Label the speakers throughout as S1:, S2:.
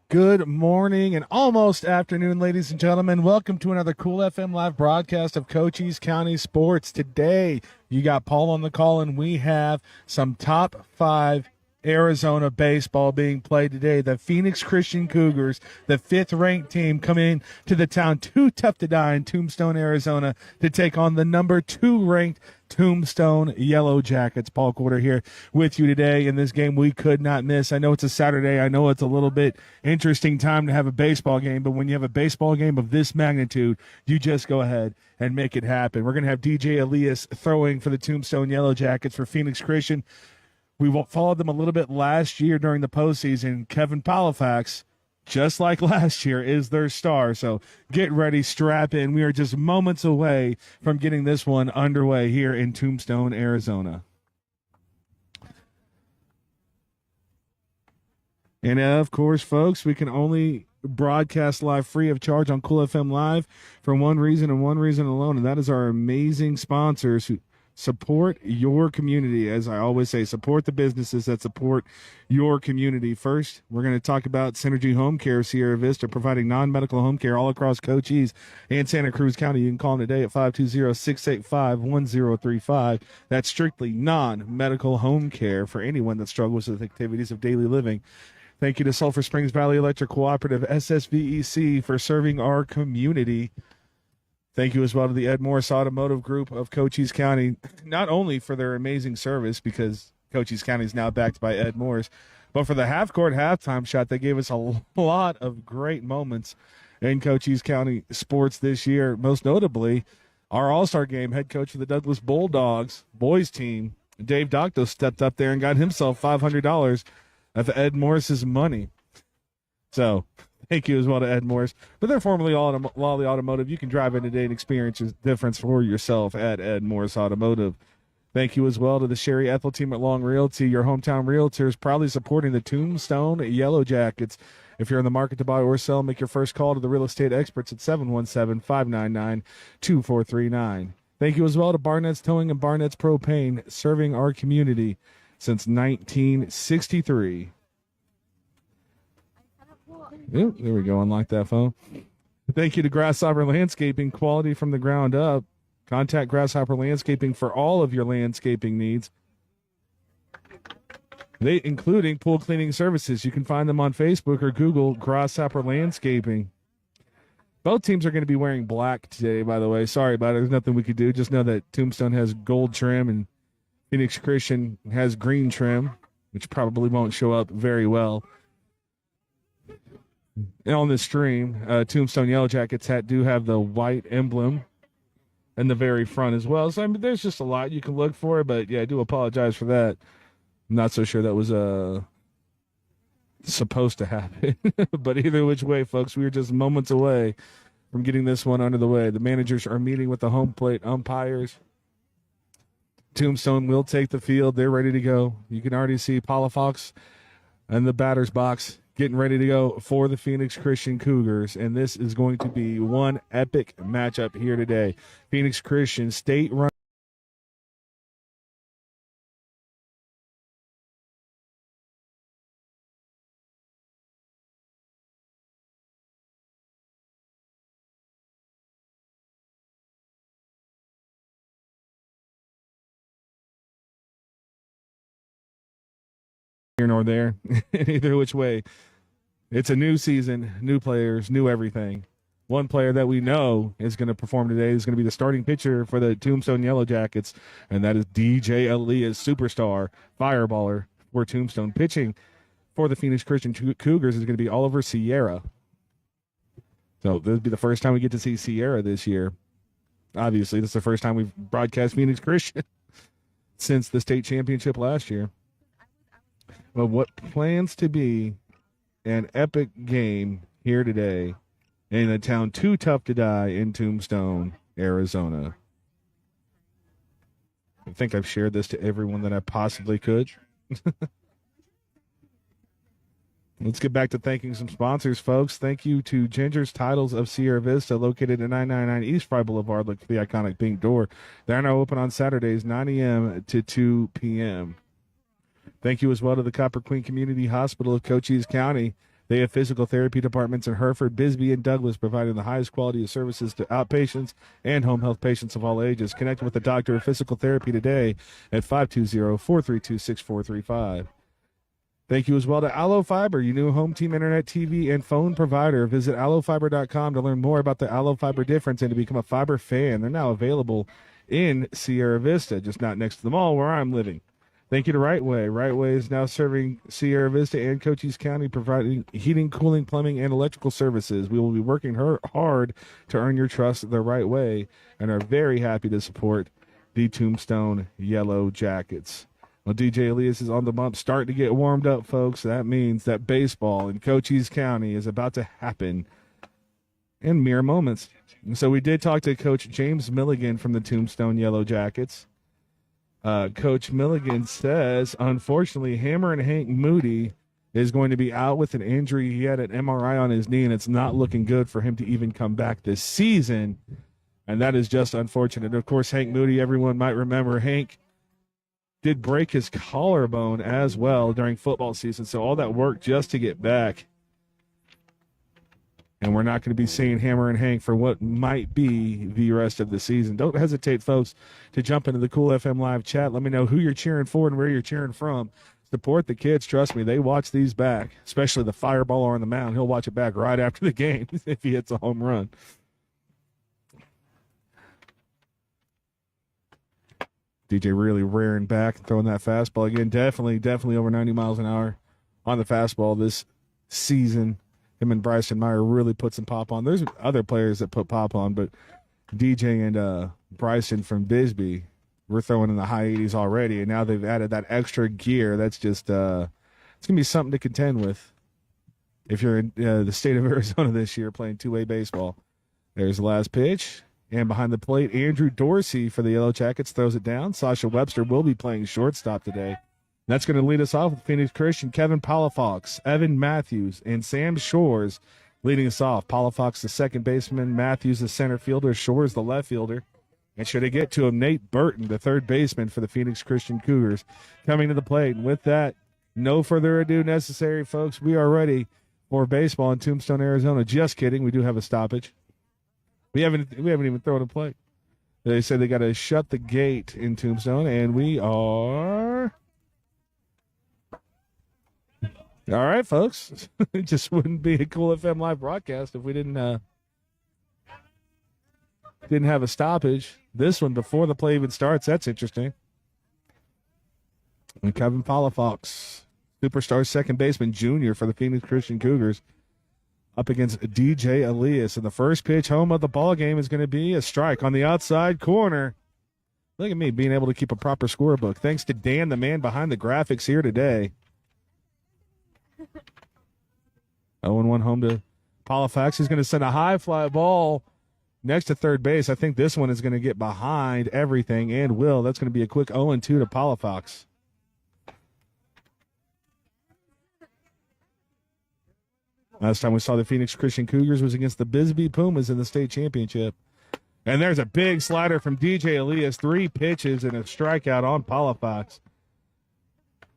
S1: Good morning and almost afternoon, ladies and gentlemen. Welcome to another Cool FM live broadcast of Cochise County Sports. Today, you got Paul on the call, and we have some top 5 Arizona baseball being played today. The Phoenix Christian Cougars, the 5th-ranked team, coming to the town too tough to die in Tombstone, Arizona, to take on the number 2-ranked Tombstone Yellowjackets. Paul Quarter here with you today in this game we could not miss. I know it's a Saturday. I know it's a little bit interesting time to have a baseball game, but when you have a baseball game of this magnitude, you just go ahead and make it happen. We're going to have DJ Elias throwing for the Tombstone Yellowjackets for Phoenix Christian. We followed them a little bit last year during the postseason. Kevin Palafax, just like last year, is their star. So get ready, strap in. We are just moments away from getting this one underway here in Tombstone, Arizona. And of course, folks, we can only broadcast live free of charge on Cool FM Live for one reason and one reason alone, and that is our amazing sponsors who support your community. As I always say, support the businesses that support your community. First, we're going to talk about Synergy Home Care of Sierra Vista, providing non-medical home care all across Cochise and Santa Cruz County. You can call them today at 520-685-1035. That's strictly non-medical home care for anyone that struggles with activities of daily living. Thank you to Sulphur Springs Valley Electric Cooperative, SSVEC, for serving our community. Thank you as well to the MORSE Automotive Group of Cochise County, not only for their amazing service, because Cochise County is now backed by MORSE, but for the half-court halftime shot. They gave us a lot of great moments in Cochise County sports this year, most notably our All-Star Game head coach for the Douglas Bulldogs boys team, Dave Docto, stepped up there and got himself $500 of Ed Morris's money. So thank you as well to Ed Morris. But they're formerly Lawley Automotive. You can drive in today and experience the difference for yourself at Ed Morris Automotive. Thank you as well to the Sherry Ethel team at Long Realty, your hometown realtors, proudly supporting the Tombstone Yellowjackets. If you're in the market to buy or sell, make your first call to the real estate experts at 717-599-2439. Thank you as well to BARNETT'S Towing and BARNETT'S Propane, serving our community since 1963. Ooh, there we go. Unlock that phone. Thank you to Grasshopper Landscaping, quality from the ground up. Contact Grasshopper Landscaping for all of your landscaping needs, including pool cleaning services. You can find them on Facebook or Google Grasshopper Landscaping. Both teams are going to be wearing black today, by the way. Sorry about it. There's nothing we could do. Just know that Tombstone has gold trim and Phoenix Christian has green trim, which probably won't show up very well. And on this stream, Tombstone Yellowjackets do have the white emblem in the very front as well. So, I mean, there's just a lot you can look for, but, yeah, I do apologize for that. I'm not so sure that was supposed to happen. But either which way, folks, we are just moments away from getting this one under the way. The managers are meeting with the home plate umpires. Tombstone will take the field. They're ready to go. You can already see Palafox in the batter's box getting ready to go for the Phoenix Christian Cougars, and this is going to be one epic matchup here today. Phoenix Christian state run. Here nor there, either which way. It's a new season, new players, new everything. One player that we know is going to perform today is going to be the starting pitcher for the Tombstone Yellowjackets, and that is DJ Elias, superstar fireballer for Tombstone. Pitching for the Phoenix Christian Cougars is going to be Oliver Sierra. So this will be the first time we get to see Sierra this year. Obviously, this is the first time we've broadcast Phoenix Christian since the state championship last year. But what plans to be an epic game here today in a town too tough to die in Tombstone, Arizona. I think I've shared this to everyone that I possibly could. Let's get back to thanking some sponsors, folks. Thank you to Ginger's Titles of Sierra Vista, located at 999 East Fry Boulevard. Look for the iconic pink door. They're now open on Saturdays, 9 a.m. to 2 p.m. Thank you as well to the Copper Queen Community Hospital of Cochise County. They have physical therapy departments in Hereford, Bisbee, and Douglas, providing the highest quality of services to outpatients and home health patients of all ages. Connect with the doctor of physical therapy today at 520-432-6435. Thank you as well to Allo Fiber, your new home team internet, TV, and phone provider. Visit allofiber.com to learn more about the Allo Fiber difference and to become a fiber fan. They're now available in Sierra Vista, just not next to the mall where I'm living. Thank you to Right Way. Right Way is now serving Sierra Vista and Cochise County, providing heating, cooling, plumbing, and electrical services. We will be working hard to earn your trust the right way and are very happy to support the Tombstone Yellowjackets. Well, DJ Elias is on the bump, starting to get warmed up, folks. That means that baseball in Cochise County is about to happen in mere moments. And so we did talk to Coach James Milligan from the Tombstone Yellowjackets. Coach Milligan says, unfortunately, Hammer and Hank Moody is going to be out with an injury. He had an MRI on his knee, and it's not looking good for him to even come back this season. And that is just unfortunate. Of course, Hank Moody, everyone might remember, Hank did break his collarbone as well during football season. So all that work just to get back. And we're not going to be seeing Hammer and Hank for what might be the rest of the season. Don't hesitate, folks, to jump into the Cool FM Live chat. Let me know who you're cheering for and where you're cheering from. Support the kids. Trust me, they watch these back, especially the fireballer on the mound. He'll watch it back right after the game if he hits a home run. DJ really rearing back and throwing that fastball again. Definitely over 90 miles an hour on the fastball this season. Him and Bryson Meyer really put some pop on. There's other players that put pop on, but DJ and Bryson from Bisbee were throwing in the high 80s already, and now they've added that extra gear. That's just it's going to be something to contend with if you're in the state of Arizona this year playing two-way baseball. There's the last pitch. And behind the plate, Andrew Dorsey for the Yellowjackets throws it down. Sasha Webster will be playing shortstop today. That's going to lead us off with Phoenix Christian, Kevin Palafox, Evan Matthews, and Sam Shores leading us off. Palafox, the second baseman, Matthews, the center fielder, Shores, the left fielder. And should I get to him, Nate Burton, the third baseman for the Phoenix Christian Cougars, coming to the plate. And with that, no further ado necessary, folks. We are ready for baseball in Tombstone, Arizona. Just kidding. We do have a stoppage. We haven't even thrown a play. They said they got to shut the gate in Tombstone, and we are. All right, folks. It just wouldn't be a Cool FM live broadcast if we didn't have a stoppage. This one before the play even starts. That's interesting. And Kevin Palafox, superstar second baseman junior for the Phoenix Christian Cougars, up against DJ Elias. And the first pitch home of the ball game is going to be a strike on the outside corner. Look at me being able to keep a proper scorebook. Thanks to Dan, the man behind the graphics here today. 0-1 home to Palafox. He's going to send a high fly ball next to third base. I think this one is going to get behind everything and will. That's going to be a quick 0-2 to Palafox. Last time we saw the Phoenix Christian Cougars was against the Bisbee Pumas in the state championship. And there's a big slider from DJ Elias. 3 pitches and a strikeout on Palafox.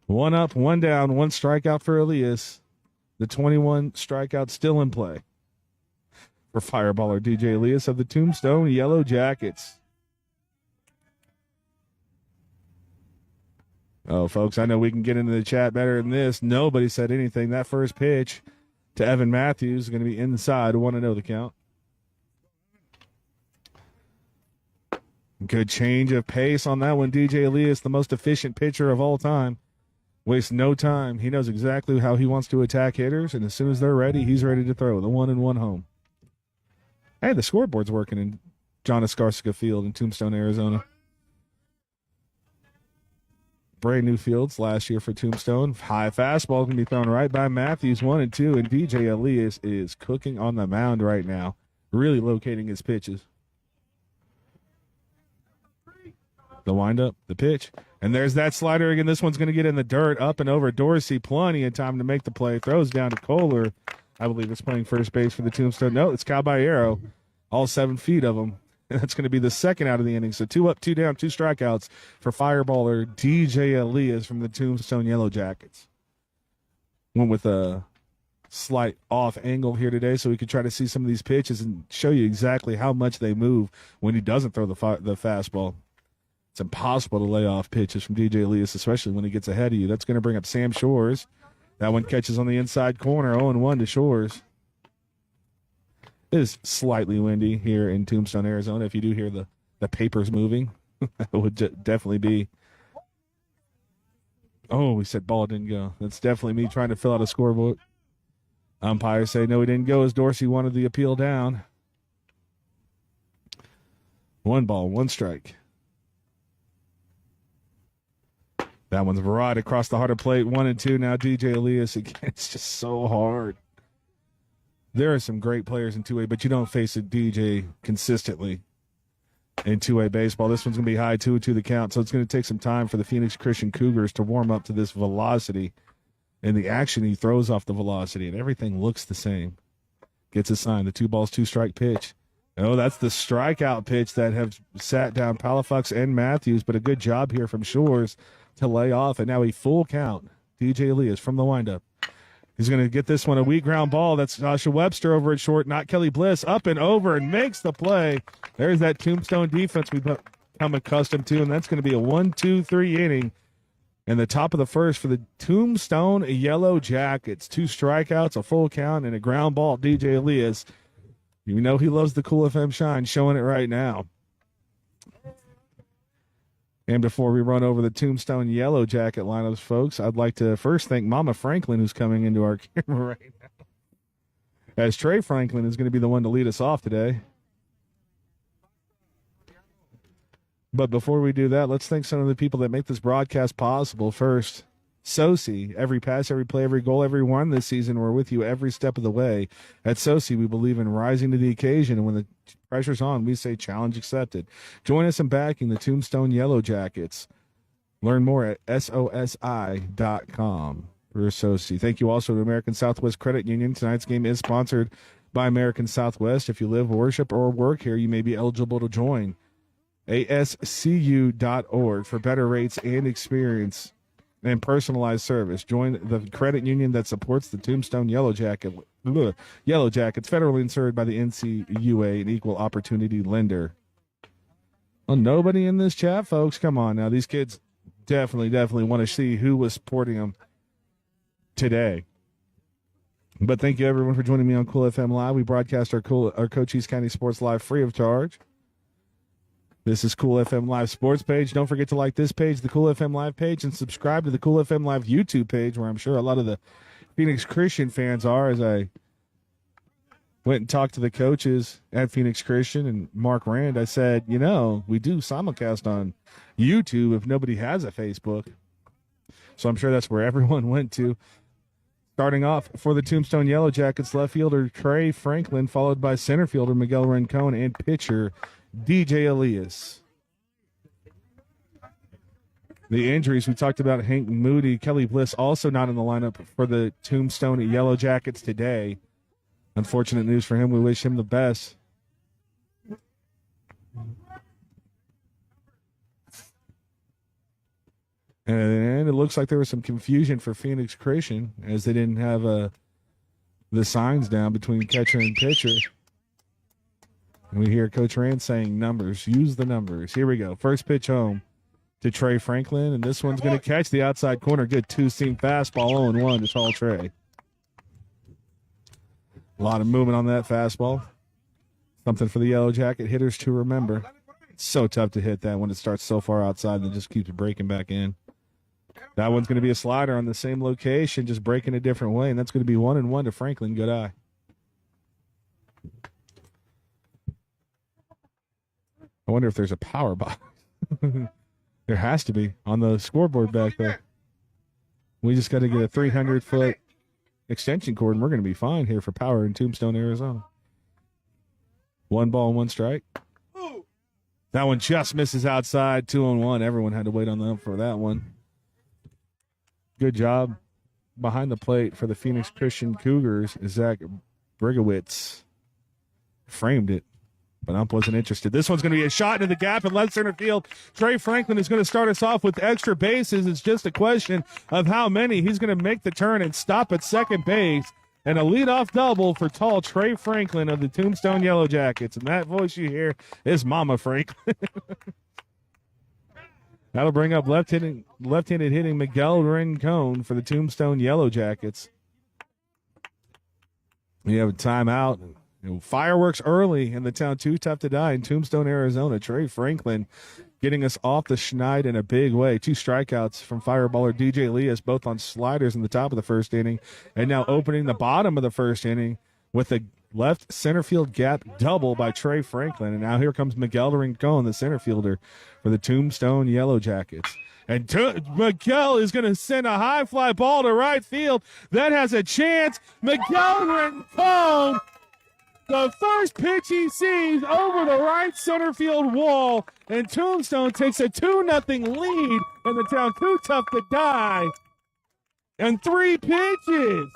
S1: 1 up, 1 down, 1 strikeout for Elias. The 21 strikeout still in play for fireballer DJ Elias of the Tombstone Yellowjackets. Oh, folks, I know we can get into the chat better than this. Nobody said anything. That first pitch to Evan Matthews is going to be inside. 1-0 the count. Good change of pace on that one. DJ Elias, the most efficient pitcher of all time. Wastes no time. He knows exactly how he wants to attack hitters, and as soon as they're ready, he's ready to throw. The 1-1 home. Hey, the scoreboard's working in John Escarcega Field in Tombstone, Arizona. Brand new fields last year for Tombstone. High fastball can be thrown right by Matthews, 1-2, and DJ Elias is cooking on the mound right now, really locating his pitches. The windup, the pitch, and there's that slider again. This one's going to get in the dirt, up and over Dorsey. Plenty of time to make the play. Throws down to Kohler. I believe it's playing first base for the Tombstone. No, it's Caballero. All 7 feet of them. And that's going to be the second out of the inning. So 2 up, 2 down, 2 strikeouts for fireballer DJ Elias from the Tombstone Yellowjackets. Went with a slight off angle here today so we could try to see some of these pitches and show you exactly how much they move when he doesn't throw the fastball. It's impossible to lay off pitches from DJ Elias, especially when he gets ahead of you. That's going to bring up Sam Shores. That one catches on the inside corner, 0-1 to Shores. It is slightly windy here in Tombstone, Arizona. If you do hear the papers moving, that would definitely be. Oh, we said ball didn't go. That's definitely me trying to fill out a scoreboard. Umpires say no, he didn't go as Dorsey wanted the appeal down. 1 ball, 1 strike. That one's right across the heart of plate, 1-2. Now DJ Elias again. It's just so hard. There are some great players in 2A, but you don't face a DJ consistently in 2A baseball. This one's going to be high, 2-2 the count, so it's going to take some time for the Phoenix Christian Cougars to warm up to this velocity and the action he throws off the velocity, and everything looks the same. Gets a sign, the 2 balls, 2 strike pitch. Oh, that's the strikeout pitch that have sat down Palafox and Matthews, but a good job here from Shores to lay off, and now a full count. DJ Elias from the windup. He's going to get this one, a weak ground ball. That's Joshua Webster over at short, not Kelly Bliss. Up and over and makes the play. There's that Tombstone defense we've become accustomed to, and that's going to be a 1-2-3 inning. And the top of the first for the Tombstone Yellowjackets. 2 strikeouts, a full count, and a ground ball. DJ Elias, you know he loves the Cool FM shine, showing it right now. And before we run over the Tombstone Yellow Jacket lineups, folks, I'd like to first thank Mama Franklin, who's coming into our camera right now, as Trey Franklin is going to be the one to lead us off today. But before we do that, let's thank some of the people that make this broadcast possible. First, SoCi, every pass, every play, every goal, every one this season, we're with you every step of the way. At SoCi, we believe in rising to the occasion, and when the pressure's on, we say challenge accepted. Join us in backing the Tombstone Yellowjackets. Learn more at SOSI.com for SoCi. Thank you also to American Southwest Credit Union. Tonight's game is sponsored by American Southwest. If you live, worship, or work here, you may be eligible to join. ASCU.org for better rates and experience and personalized service. Join the credit union that supports the Tombstone Yellowjackets, federally insured by the NCUA, an equal opportunity lender. Well, nobody in this chat, folks. Come on now. These kids definitely want to see who was supporting them today. But thank you, everyone, for joining me on Cool FM Live. We broadcast our Cochise County Sports Live free of charge. This is Cool FM Live Sports page. Don't forget to like this page, the Cool FM Live page, and subscribe to the Cool FM Live YouTube page, where I'm sure a lot of the Phoenix Christian fans are, as I went and talked to the coaches at Phoenix Christian and Mark Rand. I said, we do simulcast on YouTube if nobody has a Facebook. So I'm sure that's where everyone went to. Starting off for the Tombstone Yellowjackets, left fielder Trey Franklin, followed by center fielder Miguel Rincon and pitcher DJ Elias. The injuries, we talked about Hank Moody, Kelly Bliss also not in the lineup for the Tombstone Yellowjackets today. Unfortunate news for him. We wish him the best. And it looks like there was some confusion for Phoenix Christian as they didn't have the signs down between catcher and pitcher. And we hear Coach Rand saying numbers. Use the numbers. Here we go. First pitch home to Trey Franklin, and this one's going to catch the outside corner. Good two-seam fastball, 0-1 to tall Trey. A lot of movement on that fastball. Something for the Yellow Jacket hitters to remember. It's so tough to hit that when it starts so far outside and it just keeps breaking back in. That one's going to be a slider on the same location, just breaking a different way, and that's going to be 1-1 to Franklin. Good eye. I wonder if there's a power box. There has to be on the scoreboard back there. We just got to get a 300-foot extension cord, and we're going to be fine here for power in Tombstone, Arizona. 1 ball and 1 strike. That one just misses outside. 2-1. Everyone had to wait on them for that one. Good job behind the plate for the Phoenix Christian Cougars. Zach Brigowitz framed it, but ump wasn't interested. This one's going to be a shot into the gap in left center field. Trey Franklin is going to start us off with extra bases. It's just a question of how many. He's going to make the turn and stop at second base. And a leadoff double for tall Trey Franklin of the Tombstone Yellowjackets. And that voice you hear is Mama Franklin. That'll bring up left-handed hitting Miguel Rincon for the Tombstone Yellowjackets. We have a timeout. Fireworks early in the town. Too tough to die in Tombstone, Arizona. Trey Franklin getting us off the schneid in a big way. 2 strikeouts from fireballer DJ Elias, both on sliders in the top of the first inning, and now opening the bottom of the first inning with a left center field gap double by Trey Franklin. And now here comes Miguel Rincon, the center fielder for the Tombstone Yellowjackets. And Miguel is going to send a high fly ball to right field. That has a chance. Miguel Rincon, the first pitch he sees over the right center field wall, and Tombstone takes a 2-0 lead in the town. Too tough to die. And 3 pitches.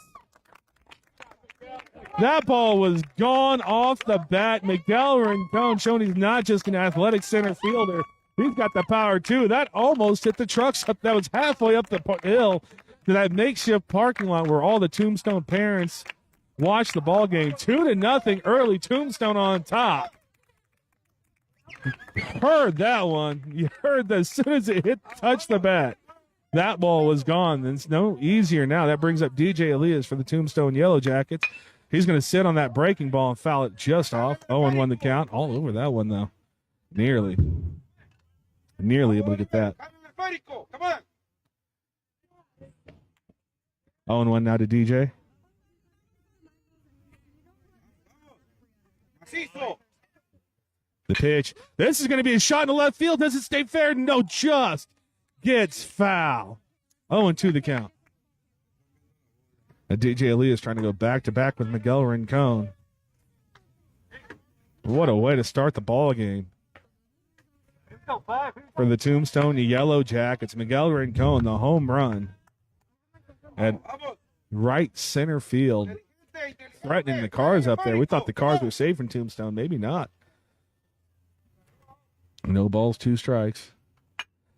S1: That ball was gone off the bat. Miguel Rincon showing he's not just an athletic center fielder. He's got the power, too. That almost hit the truck stop. That was halfway up the hill to that makeshift parking lot where all the Tombstone parents watch the ball game. 2-0 early. Tombstone on top. Heard that one. You heard that as soon as it touched the bat. That ball was gone. It's no easier now. That brings up DJ Elias for the Tombstone Yellowjackets. He's going to sit on that breaking ball and foul it just off. 0-1 the count. All over that one, though. Nearly able to get that. 0-1 now to DJ. The pitch. This is going to be a shot in the left field. Does it stay fair? No, just gets foul. 0-2 the count. DJ Elias trying to go back-to-back with Miguel Rincon. What a way to start the ball game. For the Tombstone Yellowjackets, Miguel Rincon, the home run at right center field. Threatening the cars up there. We thought the cars were safe in Tombstone. Maybe not. No balls, 2 strikes.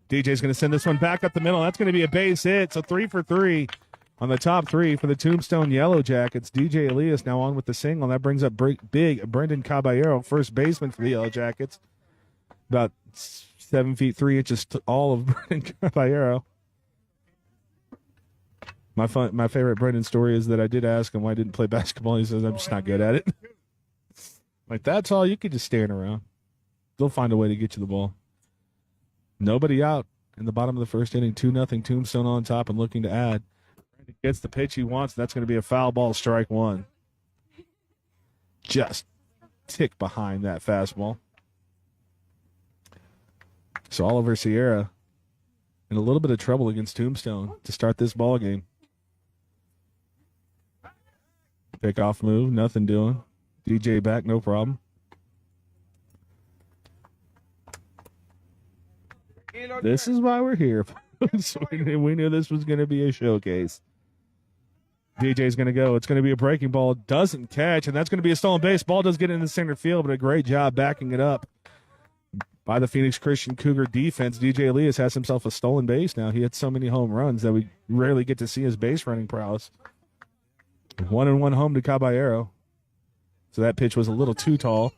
S1: DJ's going to send this one back up the middle. That's going to be a base hit. So 3 for 3 on the top 3 for the Tombstone Yellowjackets. DJ Elias now on with the single. That brings up big Brendan Caballero, first baseman for the Yellowjackets. About 7 feet 3 inches all of Brendan Caballero. My favorite Brendan story is that I did ask him why I didn't play basketball. He says, I'm just not good at it. Like, that's all. You could just stand around. They'll find a way to get you the ball. Nobody out in the bottom of the first inning. 2-0 Tombstone on top and looking to add. Brandon gets the pitch he wants. That's going to be a foul ball, strike 1. Just tick behind that fastball. So Oliver Sierra in a little bit of trouble against Tombstone to start this ball game. Pickoff move, nothing doing. DJ back, no problem. This is why we're here. So we knew this was going to be a showcase. DJ's going to go. It's going to be a breaking ball. Doesn't catch, and that's going to be a stolen base. Ball does get into center field, but a great job backing it up by the Phoenix Christian Cougar defense. DJ Elias has himself a stolen base now. He had so many home runs that we rarely get to see his base running prowess. 1-1 home to Caballero. So that pitch was a little too tall.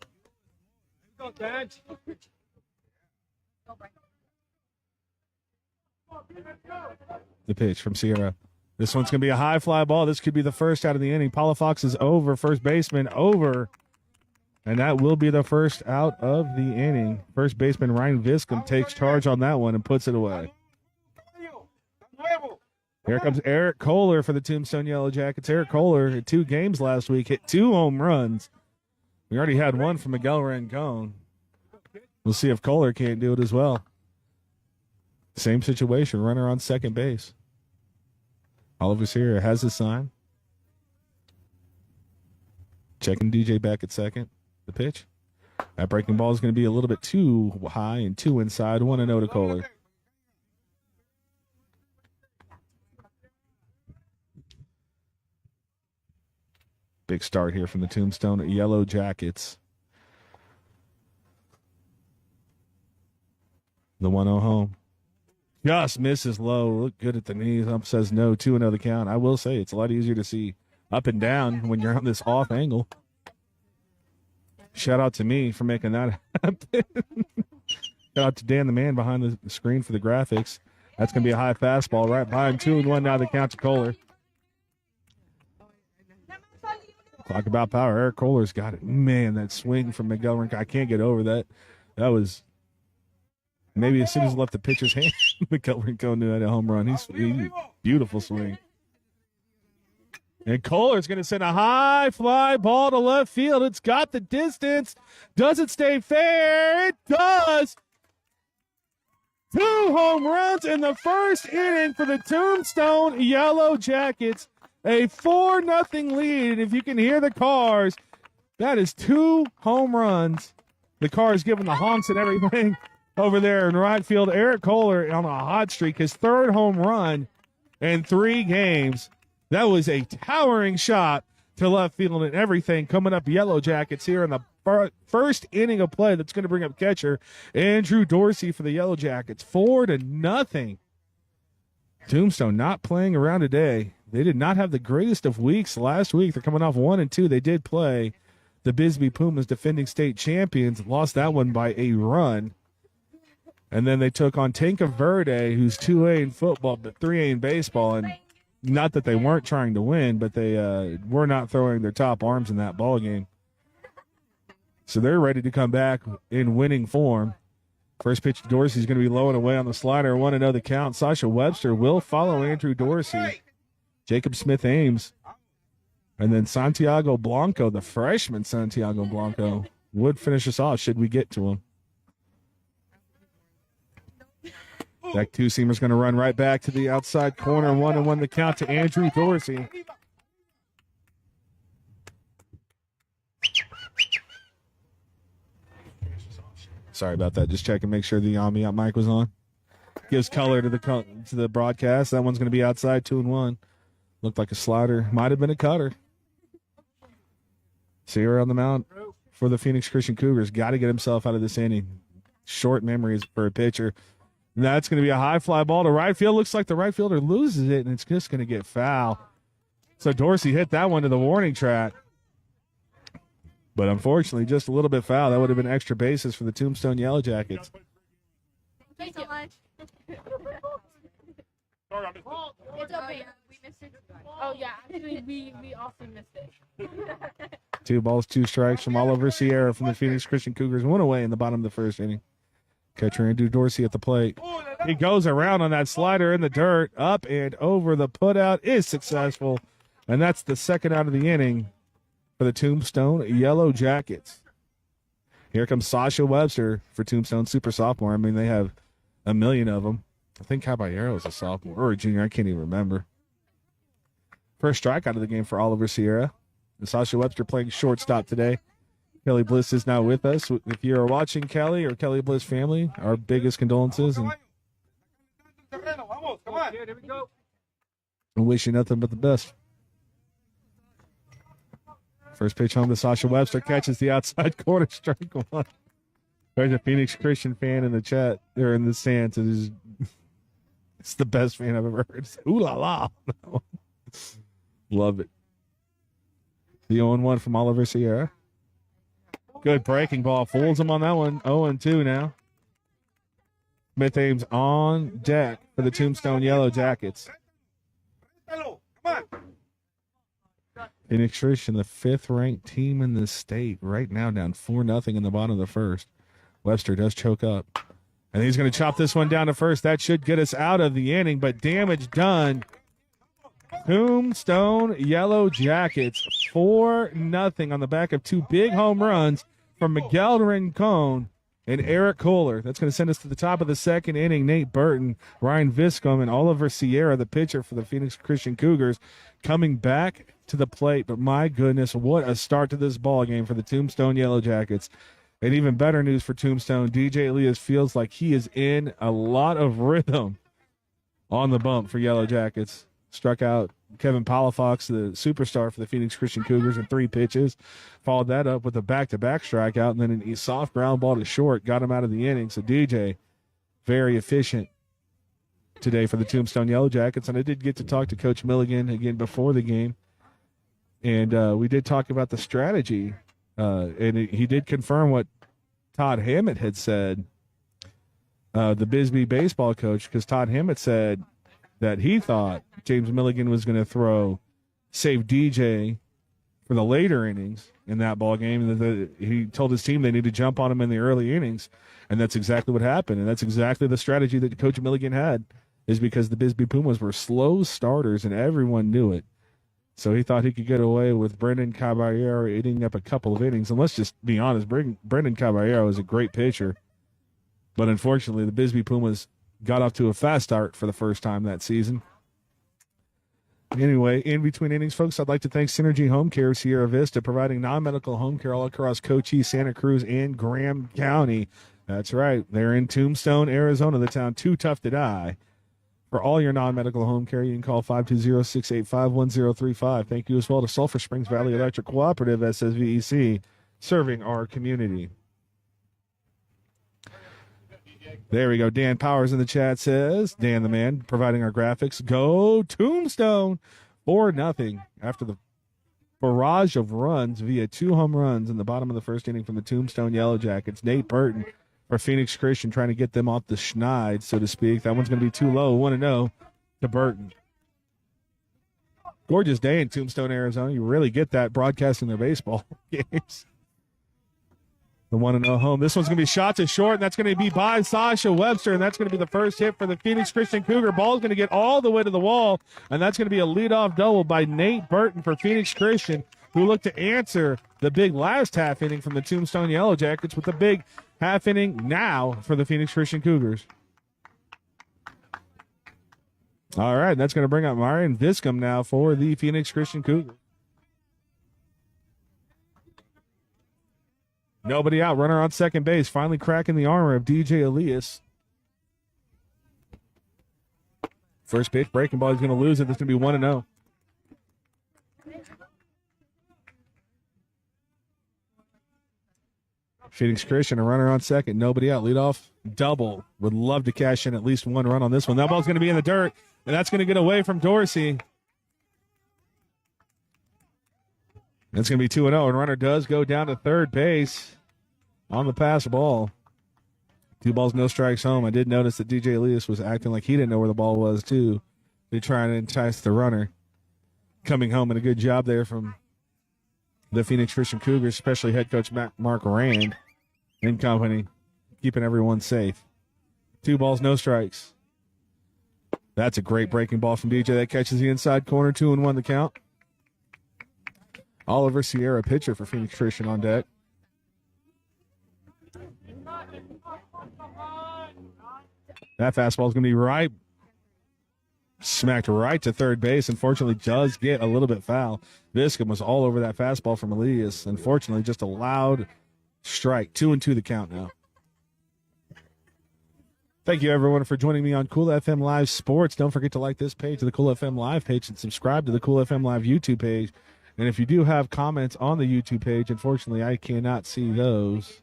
S1: The pitch from Sierra. This one's going to be a high fly ball. This could be the first out of the inning. Palafox is over. First baseman over. And that will be the first out of the inning. First baseman Ryan Viscom takes charge on that one and puts it away. Here comes Eric Kohler for the Tombstone Yellowjackets. Eric Kohler had 2 games last week, hit 2 home runs. We already had one from Miguel Rincon. We'll see if Kohler can't do it as well. Same situation, runner on second base. Oliver Sierra has his sign. Checking DJ back at second. The pitch. That breaking ball is going to be a little bit too high and 2 inside. 1-0 to Kohler. Big start here from the Tombstone Yellowjackets. The 1-0 home. Just misses low. Look good at the knees. Ump says no. 2-0 the count. I will say it's a lot easier to see up and down when you're on this off angle. Shout out to me for making that happen. Shout out to Dan, the man behind the screen for the graphics. That's going to be a high fastball right by him. 2-1 now the count to Kohler. Talk about power. Eric Kohler's got it. Man, that swing from McGillivray, I can't get over that. That was maybe as soon as he left the pitcher's hand, McGillivray knew that a home run. He's beautiful swing. And Kohler's going to send a high fly ball to left field. It's got the distance. Does it stay fair? It does. 2 home runs in the first inning for the Tombstone Yellowjackets. A 4-0 lead. If you can hear the cars, that is 2 home runs. The Cars giving the honks and everything over there in right field. Eric Kohler on a hot streak, his 3rd home run in 3 games. That was a towering shot to left field and everything coming up Yellowjackets here in the first inning of play. That's going to bring up catcher Andrew Dorsey for the Yellowjackets. 4-0. Tombstone not playing around today. They did not have the greatest of weeks last week. They're coming off 1-2. They did play the Bisbee Pumas, defending state champions, lost that one by a run. And then they took on Tinka Verde, who's 2A in football, but 3A in baseball. And not that they weren't trying to win, but they were not throwing their top arms in that ball game. So they're ready to come back in winning form. First pitch to Dorsey is going to be low and away on the slider. 1-0 the count. Sasha Webster will follow Andrew Dorsey. Jacob Smith-Ames. And then Santiago Blanco, the freshman Santiago Blanco, would finish us off should we get to him. That 2-seamer's going to run right back to the outside corner. 1-1 the count to Andrew Dorsey. Sorry about that. Just checking, make sure the on-me-out mic was on. Gives color to the broadcast. That one's going to be outside, 2-1. Looked like a slider. Might have been a cutter. Sierra on the mound for the Phoenix Christian Cougars. Got to get himself out of this inning. Short memories for a pitcher. And that's going to be a high fly ball to right field. Looks like the right fielder loses it, and it's just going to get foul. So Dorsey hit that one to the warning track. But unfortunately, just a little bit foul. That would have been extra bases for the Tombstone Yellowjackets.
S2: Thanks so much. We missed it. Oh, yeah. Actually, we also missed it.
S1: 2 balls, 2 strikes from Oliver Sierra from the Phoenix Christian Cougars. 1 away in the bottom of the first inning. Catcher Andrew Dorsey at the plate. He goes around on that slider in the dirt. Up and over. The putout is successful. And that's the second out of the inning for the Tombstone Yellowjackets. Here comes Sasha Webster for Tombstone, super sophomore. I mean, they have a million of them. I think Caballero is a sophomore or a junior. I can't even remember. First strikeout of the game for Oliver Sierra. And Sasha Webster playing shortstop today. Kelly Bliss is now with us. If you are watching Kelly or Kelly Bliss family, our biggest condolences. And I wish you nothing but the best. First pitch home to Sasha Webster. Catches the outside corner, strike 1. There's a Phoenix Christian fan in the chat. They're in the stands. It's the best fan I've ever heard. Ooh la la. Love it. The 0-1 from Oliver Sierra. Good breaking ball. Fools him on that one. 0-2 now. Smith-Ames on deck for the Tombstone Yellowjackets. Phoenix Christian, the 5th-ranked team in the state, right now down 4-0 in the bottom of the first. Webster does choke up. And he's going to chop this one down to first. That should get us out of the inning, but damage done. Tombstone Yellowjackets, 4-0 on the back of 2 big home runs from Miguel Rincon and Eric Kohler. That's going to send us to the top of the second inning. Nate Burton, Ryan Viscom, and Oliver Sierra, the pitcher for the Phoenix Christian Cougars, coming back to the plate. But my goodness, what a start to this ball game for the Tombstone Yellowjackets. And even better news for Tombstone, DJ Elias feels like he is in a lot of rhythm on the bump for Yellowjackets. Struck out Kevin Palafox, the superstar for the Phoenix Christian Cougars, in 3 pitches. Followed that up with a back-to-back strikeout, and then a soft ground ball to short got him out of the inning. So DJ, very efficient today for the Tombstone Yellowjackets. And I did get to talk to Coach Milligan again before the game, and we did talk about the strategy, and he did confirm what Todd Hammett had said, the Bisbee baseball coach, because Todd Hammett said that he thought James Milligan was going to save DJ for the later innings in that ball game, and that he told his team they need to jump on him in the early innings, and that's exactly what happened. And that's exactly the strategy that Coach Milligan had, is because the Bisbee Pumas were slow starters and everyone knew it. So he thought he could get away with Brendan Caballero eating up a couple of innings. And let's just be honest, Brendan Caballero is a great pitcher, but unfortunately the Bisbee Pumas got off to a fast start for the first time that season. Anyway, in between innings, folks, I'd like to thank Synergy Home Care of Sierra Vista, providing non-medical home care all across Cochise, Santa Cruz, and Graham County. That's right. They're in Tombstone, Arizona, the town too tough to die. For all your non-medical home care, you can call 520-685-1035. Thank you as well to Sulphur Springs Valley Electric Cooperative, SSVEC, serving our community. There we go. Dan Powers in the chat says, Dan the man, providing our graphics. Go Tombstone! 4-0 after the barrage of runs via 2 home runs in the bottom of the first inning from the Tombstone Yellowjackets. Nate Burton for Phoenix Christian trying to get them off the schneid, so to speak. That one's going to be too low. 1-0 to Burton. Gorgeous day in Tombstone, Arizona. You really get that broadcasting their baseball games. The 1-0 home. This one's going to be shot to short, and that's going to be by Sasha Webster, and that's going to be the first hit for the Phoenix Christian Cougar. Ball's going to get all the way to the wall, and that's going to be a leadoff double by Nate Burton for Phoenix Christian, who looked to answer the big last half inning from the Tombstone Yellowjackets with the big half inning now for the Phoenix Christian Cougars. All right, that's going to bring up Marion Viscom now for the Phoenix Christian Cougars. Nobody out. Runner on second base. Finally cracking the armor of DJ Elias. First pitch, breaking ball. He's going to lose it. This is going to be 1-0. Phoenix Christian, a runner on second. Nobody out. Leadoff double. Would love to cash in at least 1 run on this one. That ball's going to be in the dirt, and that's going to get away from Dorsey. It's going to be 2-0, and runner does go down to third base on the pass ball. 2 balls, no strikes home. I did notice that DJ Elias was acting like he didn't know where the ball was, too. They're trying to entice the runner. Coming home, and a good job there from the Phoenix Christian Cougars, especially head coach Mark Rand and company, keeping everyone safe. 2 balls, no strikes. That's a great breaking ball from DJ. That catches the inside corner, 2-1 the count. Oliver Sierra, pitcher for Phoenix Christian, on deck. That fastball is going to be smacked right to third base. Unfortunately, does get a little bit foul. Viscom was all over that fastball from Elias. Unfortunately, just a loud strike. 2-2 the count now. Thank you, everyone, for joining me on Cool FM Live Sports. Don't forget to like this page, the Cool FM Live page, and subscribe to the Cool FM Live YouTube page. And if you do have comments on the YouTube page, unfortunately, I cannot see those.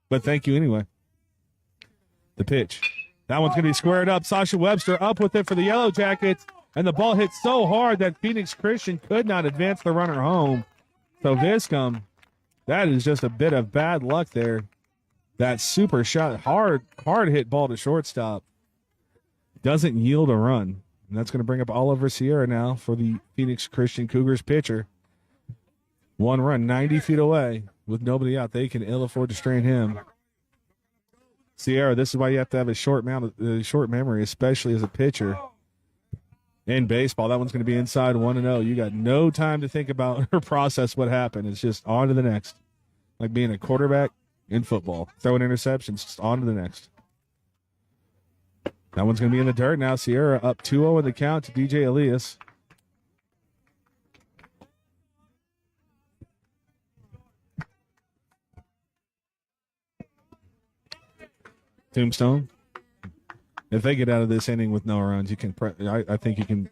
S1: But thank you anyway. The pitch. That one's going to be squared up. Sasha Webster up with it for the Yellowjackets. And the ball hit so hard that Phoenix Christian could not advance the runner home. So Viscom, that is just a bit of bad luck there. That super shot, hard hit ball to shortstop doesn't yield a run. And that's going to bring up Oliver Sierra now for the Phoenix Christian Cougars pitcher. 1 run, 90 feet away with nobody out. They can ill afford to strain him. Sierra, this is why you have to have a short memory, especially as a pitcher. In baseball, that one's going to be inside 1-0. You got no time to think about or process what happened. It's just on to the next. Like being a quarterback, in football. Throwing interceptions, just on to the next. That one's going to be in the dirt now. Sierra up 2-0 in the count to DJ Elias. Tombstone. If they get out of this inning with no runs, you can. I think you can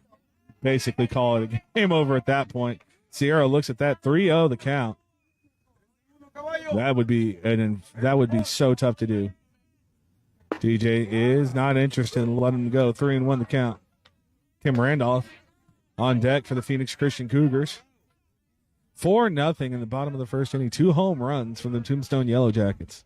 S1: basically call it a game over at that point. Sierra looks at that 3-0 the count. That would be so tough to do. DJ is not interested in letting them go. 3-1 the count. Tim Randolph on deck for the Phoenix Christian Cougars. 4-0 in the bottom of the first inning. 2 home runs from the Tombstone Yellowjackets.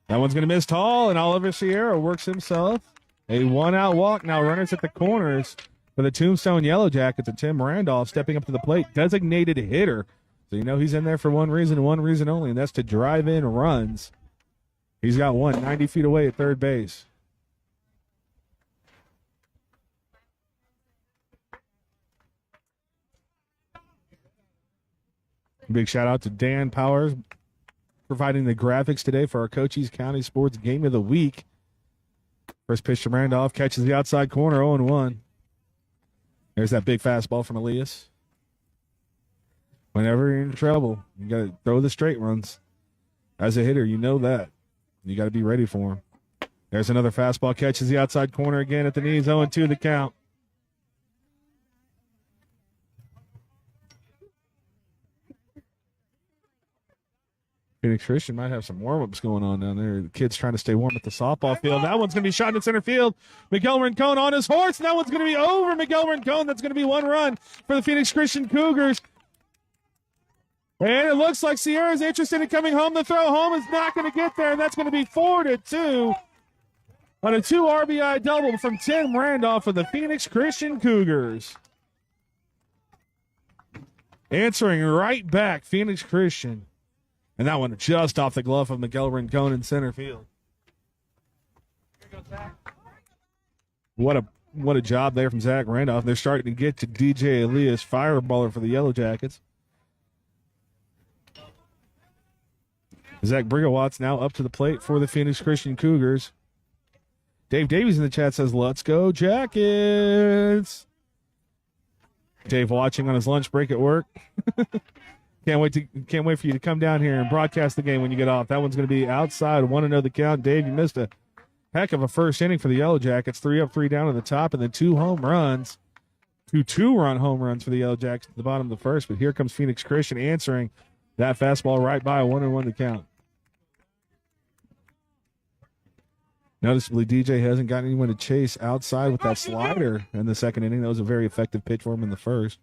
S1: That one's going to miss tall, and Oliver Sierra works himself a 1-out walk. Now runners at the corners for the Tombstone Yellowjackets, and Tim Randolph stepping up to the plate, designated hitter. So you know he's in there for one reason and one reason only, and that's to drive in runs. He's got one 90 feet away at third base. Big shout out to Dan Powers, providing the graphics today for our Cochise County Sports Game of the Week. First pitch to Randolph, catches the outside corner, 0-1. There's that big fastball from Elias. Whenever you're in trouble, you got to throw the straight runs. As a hitter, you know that. You got to be ready for him. There's another fastball, catches the outside corner again at the knees, 0-2 the count. Phoenix Christian might have some warm-ups going on down there. The kid's trying to stay warm at the softball field. That one's going to be shot in center field. Miguel Rincon on his horse. And that one's going to be over. Miguel Rincon. That's going to be 1 run for the Phoenix Christian Cougars. And it looks like Sierra's interested in coming home. The throw home is not going to get there, and that's going to be 4-2 on a 2 RBI double from Tim Randolph for the Phoenix Christian Cougars. Answering right back, Phoenix Christian. And that one just off the glove of Miguel Rincon in center field. What a job there from Zach Randolph. They're starting to get to DJ Elias, fireballer for the Yellow Jackets. Zach Brigawat's now up to the plate for the Phoenix Christian Cougars. Dave Davies in the chat says, "Let's go Jackets." Dave watching on his lunch break at work. Can't wait for you to come down here and broadcast the game when you get off. That one's going to be outside. 1-0 the count. Dave, you missed a heck of a first inning for the Yellow Jackets. 3 up, 3 down at the top, and then 2 home runs. 2 2-run home runs for the Yellow Jackets at the bottom of the first. But here comes Phoenix Christian answering that fastball right by. 1-1 the count. Noticeably, DJ hasn't got anyone to chase outside with that slider in the second inning. That was a very effective pitch for him in the first.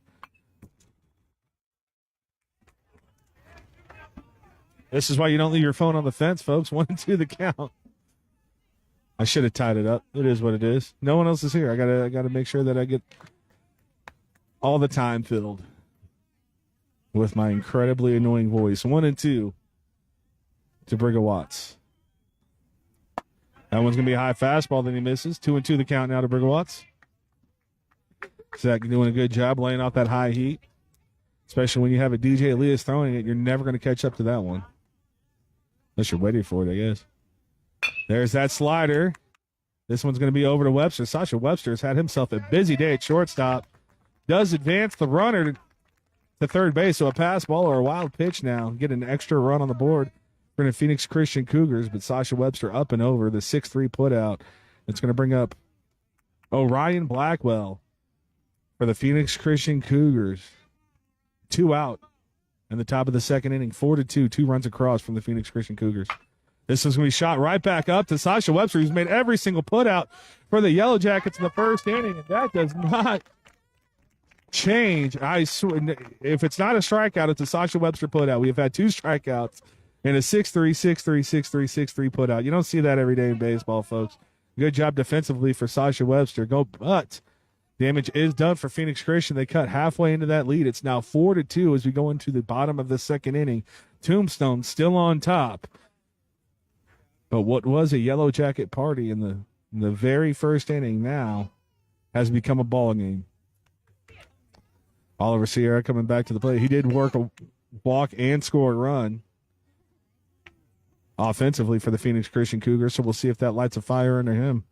S1: This is why you don't leave your phone on the fence, folks. 1-2 the count. I should have tied it up. It is what it is. No one else is here. I gotta make sure that I get all the time filled with my incredibly annoying voice. 1-2 to Brigawatts. That one's gonna be a high fastball. Then he misses. 2-2 the count now to Brigawatts. Zach doing a good job laying off that high heat, especially when you have a DJ Elias throwing it. You're never gonna catch up to that one. Unless you're waiting for it, I guess. There's that slider. This one's going to be over to Webster. Sasha Webster's had himself a busy day at shortstop. Does advance the runner to third base. So a pass ball or a wild pitch now. Get an extra run on the board for the Phoenix Christian Cougars. But Sasha Webster up and over the 6-3 putout. It's going to bring up Orion Blackwell for the Phoenix Christian Cougars. 2 out. In the top of the second inning, 4-2, 2 runs across from the Phoenix Christian Cougars. This is going to be shot right back up to Sasha Webster, who's made every single putout for the Yellow Jackets in the first inning, and that does not change. I swear, if it's not a strikeout, it's a Sasha Webster putout. We have had 2 strikeouts and a 6-3, 6-3, 6-3, 6-3 putout. You don't see that every day in baseball, folks. Good job defensively for Sasha Webster. But damage is done for Phoenix Christian. They cut halfway into that lead. It's now 4-2 as we go into the bottom of the second inning. Tombstone still on top. But what was a Yellow Jacket party in the very first inning now has become a ball game. Oliver Sierra coming back to the plate. He did work a walk and score a run. offensively for the Phoenix Christian Cougars, so we'll see if that lights a fire under him.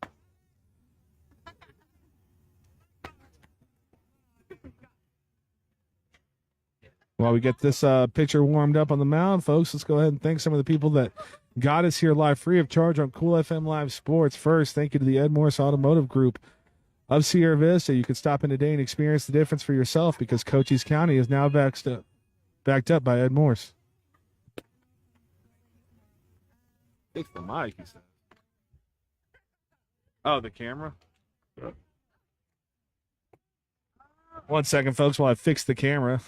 S1: While we get this pitcher warmed up on the mound, folks, let's go ahead and thank some of the people that got us here live free of charge on Cool FM Live Sports. First, thank you to the MORSE Automotive Group of Sierra Vista. You can stop in today and experience the difference for yourself because Cochise County is now backed up by MORSE. Fix the mic, he said. Oh, the camera? Yep. 1 second, folks, while I fix the camera.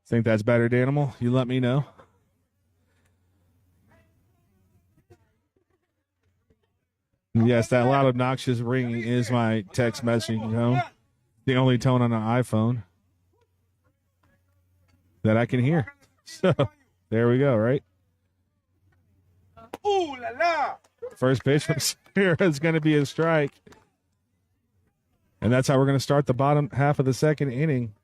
S1: Think that's better, Danimal? You let me know. Yes, that loud, obnoxious ringing is my text messaging tone. The only tone on an iPhone that I can hear. So, there we go, right? Ooh la la! First pitch from Sierra is going to be a strike. And that's how we're going to start the bottom half of the second inning.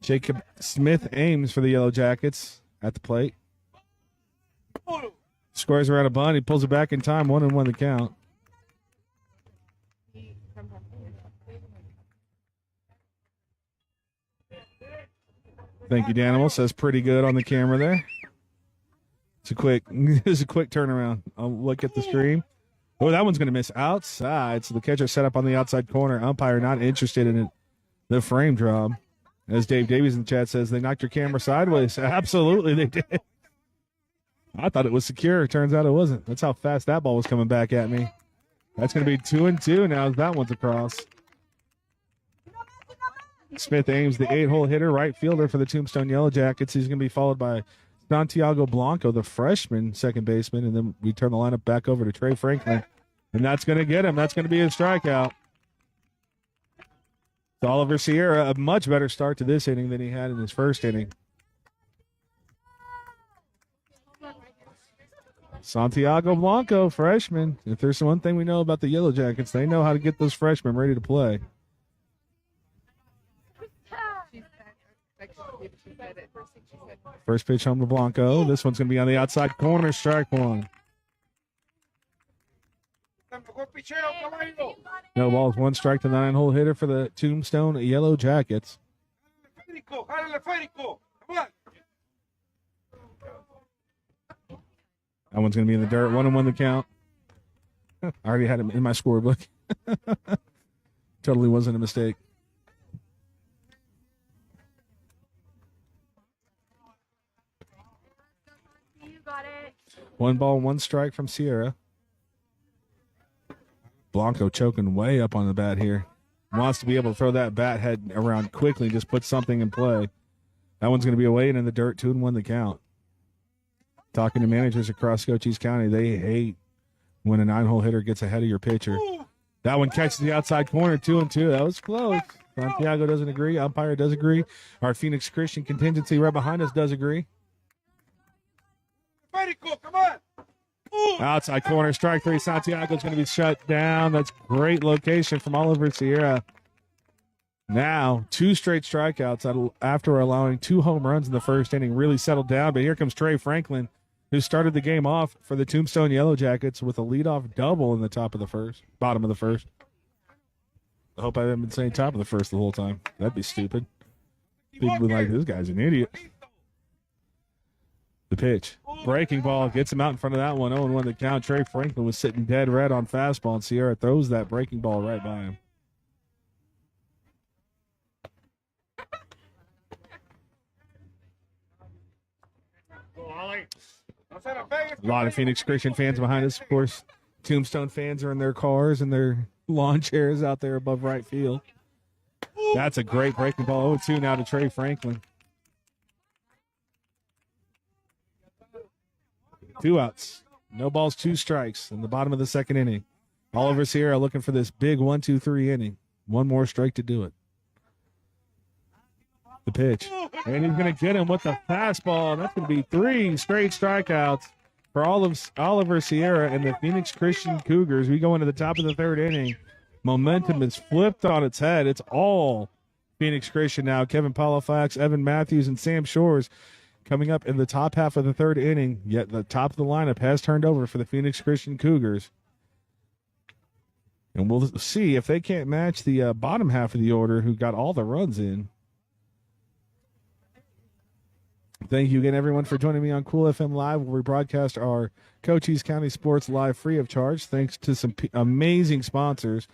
S1: Jacob Smith aims for the Yellow Jackets at the plate. Squares around a bunt. He pulls it back in time. 1-1 the count. Thank you, Danimal. Says pretty good on the camera there. It's a quick turnaround. I'll look at the stream. Oh, that one's going to miss outside. So the catcher set up on the outside corner. Umpire not interested in it. The frame drop. As Dave Davies in the chat says, they knocked your camera sideways. Absolutely, they did. I thought it was secure. Turns out it wasn't. That's how fast that ball was coming back at me. That's going to be 2-2 now as that one's across. Smith aims the 8-hole hitter, right fielder for the Tombstone Yellowjackets. He's going to be followed by Santiago Blanco, the freshman second baseman, and then we turn the lineup back over to Trey Franklin. And that's going to get him. That's going to be a strikeout. So Oliver Sierra, a much better start to this inning than he had in his first inning. Santiago Blanco, freshman. If there's one thing we know about the Yellow Jackets, they know how to get those freshmen ready to play. First pitch home to Blanco. This one's going to be on the outside corner, strike one. No balls, one strike to the 9-hole hitter for the Tombstone Yellow Jackets. That one's going to be in the dirt. 1-1 the count. I already had him in my scorebook. Totally wasn't a mistake.
S2: You got it.
S1: 1 ball, 1 strike from Sierra. Blanco choking way up on the bat here. Wants to be able to throw that bat head around quickly, just put something in play. That one's going to be away and in the dirt, 2-1 the count. Talking to managers across Cochise County, they hate when a 9-hole hitter gets ahead of your pitcher. That one catches the outside corner, 2-2. That was close. Santiago doesn't agree. Umpire does agree. Our Phoenix Christian contingency right behind us does agree. Come on. Outside corner, strike 3. Santiago's going to be shut down. That's great location from Oliver Sierra. Now, 2 straight strikeouts after allowing 2 home runs in the first inning. Really settled down, but here comes Trey Franklin, who started the game off for the Tombstone Yellowjackets with a leadoff double in the bottom of the first. I hope I haven't been saying top of the first the whole time. That'd be stupid. People would be like, this guy's an idiot. The pitch. Breaking ball gets him out in front of that one. 0-1 the count. Trey Franklin was sitting dead red on fastball, and Sierra throws that breaking ball right by him. A lot of Phoenix Christian fans behind us. Of course, Tombstone fans are in their cars and their lawn chairs out there above right field. That's a great breaking ball. 0-2 now to Trey Franklin. 2 outs. No balls, 2 strikes in the bottom of the second inning. Oliver Sierra looking for this big 1-2-3 inning. 1 more strike to do it. The pitch. And he's going to get him with the fastball. That's going to be 3 straight strikeouts for Oliver Sierra and the Phoenix Christian Cougars. We go into the top of the 3rd inning. Momentum is flipped on its head. It's all Phoenix Christian now. Kevin Polifax, Evan Matthews, and Sam Shores coming up in the top half of the 3rd inning. Yet the top of the lineup has turned over for the Phoenix Christian Cougars. And we'll see if they can't match the bottom half of the order who got all the runs in. Thank you again, everyone, for joining me on Cool FM Live, where we broadcast our Cochise County sports live free of charge. Thanks to some amazing sponsors.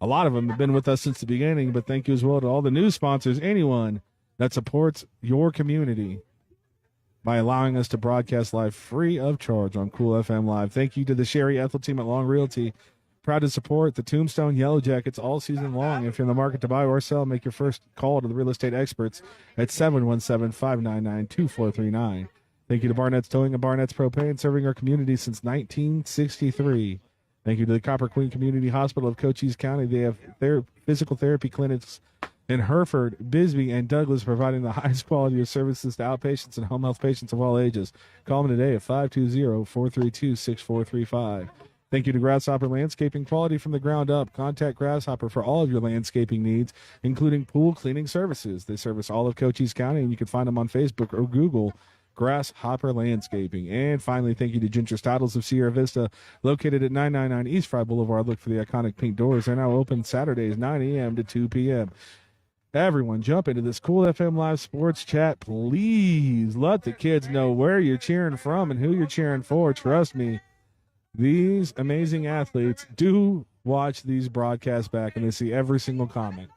S1: A lot of them have been with us since the beginning, but thank you as well to all the new sponsors, anyone that supports your community by allowing us to broadcast live free of charge on Cool FM Live. Thank you to the Sherry Ethel team at Long Realty. Proud to support the Tombstone Yellowjackets all season long. If you're in the market to buy or sell, make your first call to the real estate experts at 717-599-2439. Thank you to BARNETT'S Towing and BARNETT'S Propane, serving our community since 1963. Thank you to the Copper Queen Community Hospital of Cochise County. They have physical therapy clinics in Hereford, Bisbee, and Douglas, providing the highest quality of services to outpatients and home health patients of all ages. Call them today at 520-432-6435. Thank you to Grasshopper Landscaping, quality from the ground up. Contact Grasshopper for all of your landscaping needs, including pool cleaning services. They service all of Cochise County, and you can find them on Facebook or Google, Grasshopper Landscaping. And finally, thank you to Ginger Stoddles of Sierra Vista, located at 999 East Fry Boulevard. Look for the iconic pink doors. They're now open Saturdays, 9 a.m. to 2 p.m. Everyone, jump into this Cool FM Live sports chat. Please let the kids know where you're cheering from and who you're cheering for. Trust me, these amazing athletes do watch these broadcasts back, and they see every single comment.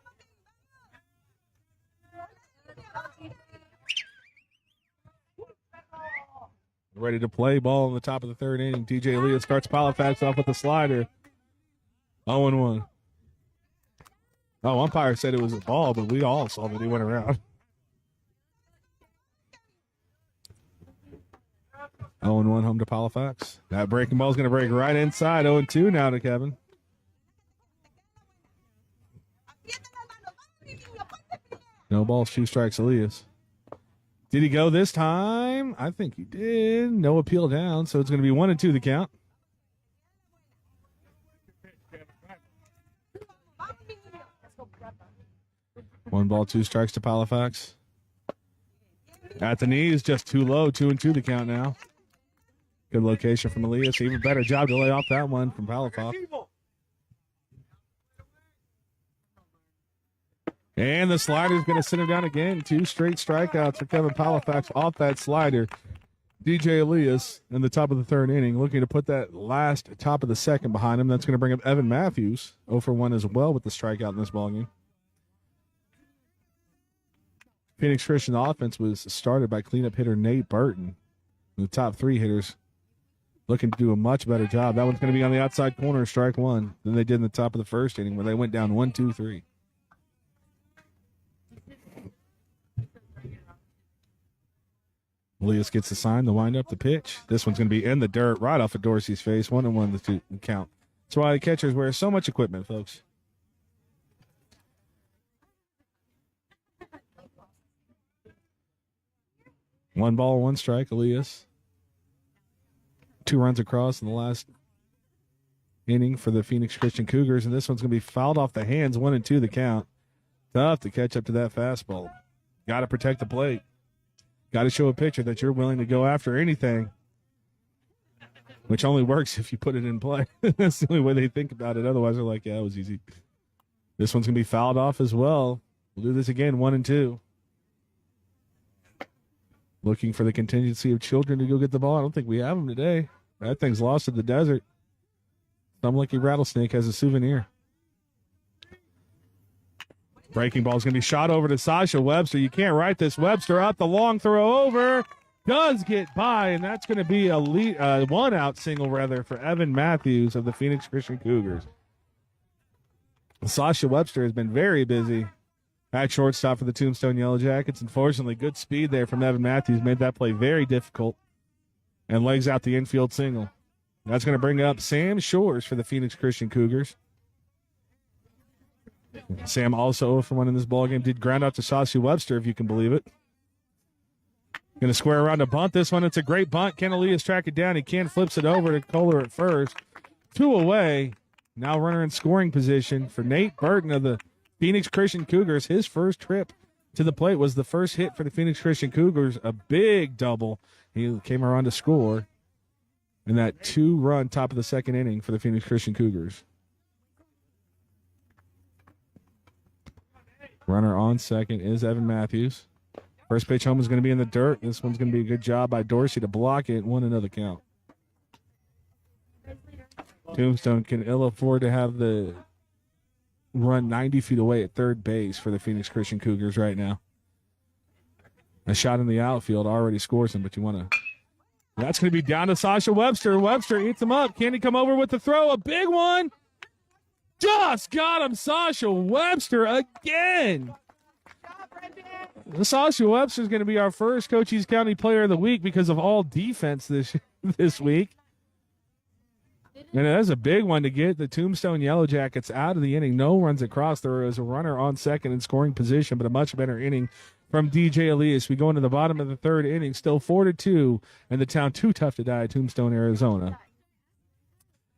S1: Ready to play, ball in the top of the 3rd inning. DJ Leah starts Polifax off with a slider. 0-1. Oh, umpire said it was a ball, but we all saw that he went around. 0-1 home to Polifax. That breaking ball is going to break right inside. 0-2 now to Kevin. No balls, 2 strikes, Elias. Did he go this time? I think he did. No appeal down, so it's going to be 1-2 the count. One ball, 2 strikes to Polifax. At the knees, just too low. 2-2 the count now. Good location from Elias. Even better job to lay off that one from Polifax. And the slider's going to sit him down again. 2 straight strikeouts for Kevin Polifax off that slider. DJ Elias in the top of the 3rd inning, looking to put that last top of the 2nd behind him. That's going to bring up Evan Matthews, 0-1 as well with the strikeout in this ballgame. Phoenix Christian offense was started by cleanup hitter Nate Burton. The top 3 hitters looking to do a much better job. That one's going to be on the outside corner, strike 1, than they did in the top of the 1st inning where they went down 1-2-3. Elias gets the sign, the windup, the pitch. This one's going to be in the dirt right off of Dorsey's face. 1-1 the 2 count. That's why catchers wear so much equipment, folks. One ball, 1 strike, Elias. 2 runs across in the last inning for the Phoenix Christian Cougars, and this one's going to be fouled off the hands, 1-2 the count. Tough to catch up to that fastball. Got to protect the plate. Got to show a pitcher that you're willing to go after anything, which only works if you put it in play. That's the only way they think about it. Otherwise, they're like, yeah, it was easy. This one's going to be fouled off as well. We'll do this again, 1-2. Looking for the contingency of children to go get the ball. I don't think we have them today. That thing's lost in the desert. Some lucky rattlesnake has a souvenir. Breaking ball is going to be shot over to Sasha Webster. You can't write this. Webster up, the long throw over. Does get by, and that's going to be a 1-out single, rather, for Evan Matthews of the Phoenix Christian Cougars. Sasha Webster has been very busy at shortstop for the Tombstone Yellowjackets. Unfortunately, good speed there from Evan Matthews made that play very difficult. and legs out the infield single. That's going to bring up Sam Shores for the Phoenix Christian Cougars. Sam also 0 for 1 in this ballgame. Did ground out to Saucy Webster, if you can believe it. Going to square around to bunt this one. It's a great bunt. Ken Elias track it down. He can flips it over to Kohler at first. 2 away. Now runner in scoring position for Nate Burton of the Phoenix Christian Cougars. His first trip to the plate was the first hit for the Phoenix Christian Cougars. A big double. He came around to score in that 2-run top of the second inning for the Phoenix Christian Cougars. Runner on second is Evan Matthews. First pitch home is going to be in the dirt. This one's going to be a good job by Dorsey to block it. 1-0 count. Tombstone can ill afford to have the run 90 feet away at third base for the Phoenix Christian Cougars right now. A shot in the outfield already scores him, but you want to. That's going to be down to Sasha Webster. Webster eats him up. Can he come over with the throw? A big one. Just got him, Sasha Webster again. Sasha Webster is going to be our first Cochise County Player of the Week because of all defense this week. And that's a big one to get the Tombstone Yellowjackets out of the inning. No runs across. There was a runner on second in scoring position, but a much better inning from DJ Elias. We go into the bottom of the third inning, still 4-2, and the town too tough to die, Tombstone, Arizona.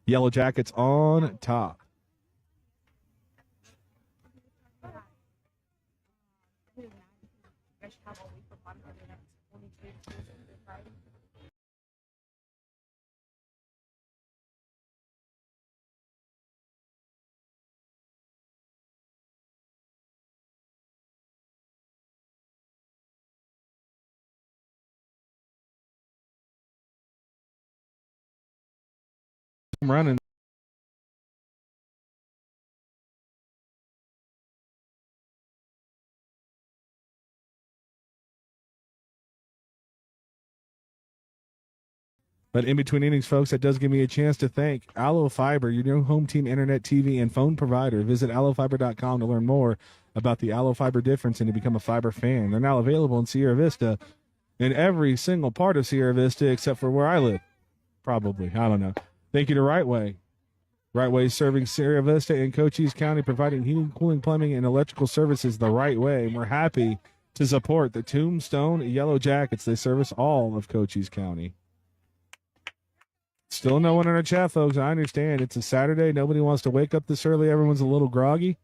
S1: Yellowjackets on top. Running. But in between innings, folks, that does give me a chance to thank Allo Fiber, your new home team internet, TV, and phone provider. Visit allofiber.com to learn more about the Allo Fiber difference and to become a fiber fan. They're now available in Sierra Vista, in every single part of Sierra Vista except for where I live. Probably. I don't know. Thank you to Right Way. Right Way serving Sierra Vista and Cochise County, providing heating, cooling, plumbing, and electrical services the right way. And we're happy to support the Tombstone Yellowjackets. They service all of Cochise County. Still no one in our chat, folks. I understand. It's a Saturday. Nobody wants to wake up this early. Everyone's a little groggy.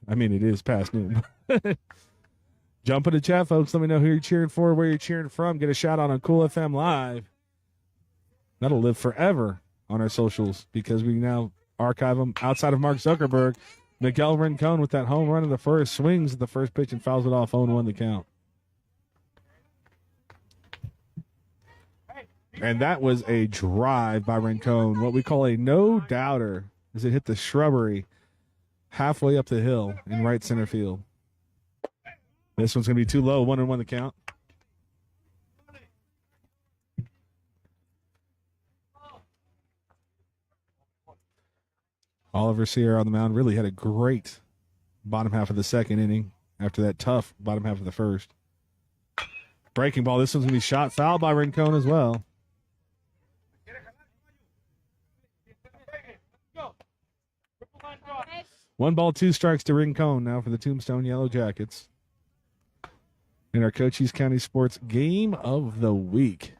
S1: I mean, it is past noon. Jump in the chat, folks. Let me know who you're cheering for, where you're cheering from. Get a shout out on Cool FM Live. That'll live forever on our socials because we now archive them outside of Mark Zuckerberg. Miguel Rincon with that home run in the first, swings at the first pitch and fouls it off, 0-1 the count. And that was a drive by Rincon, what we call a no-doubter, as it hit the shrubbery halfway up the hill in right center field. This one's going to be too low, 1-1 the count. Oliver Sierra on the mound really had a great bottom half of the second inning after that tough bottom half of the first. Breaking ball. This one's going to be shot foul by Rincon as well. One ball, 2 strikes to Rincon now for the Tombstone Yellowjackets. In our Cochise County Sports Game of the Week.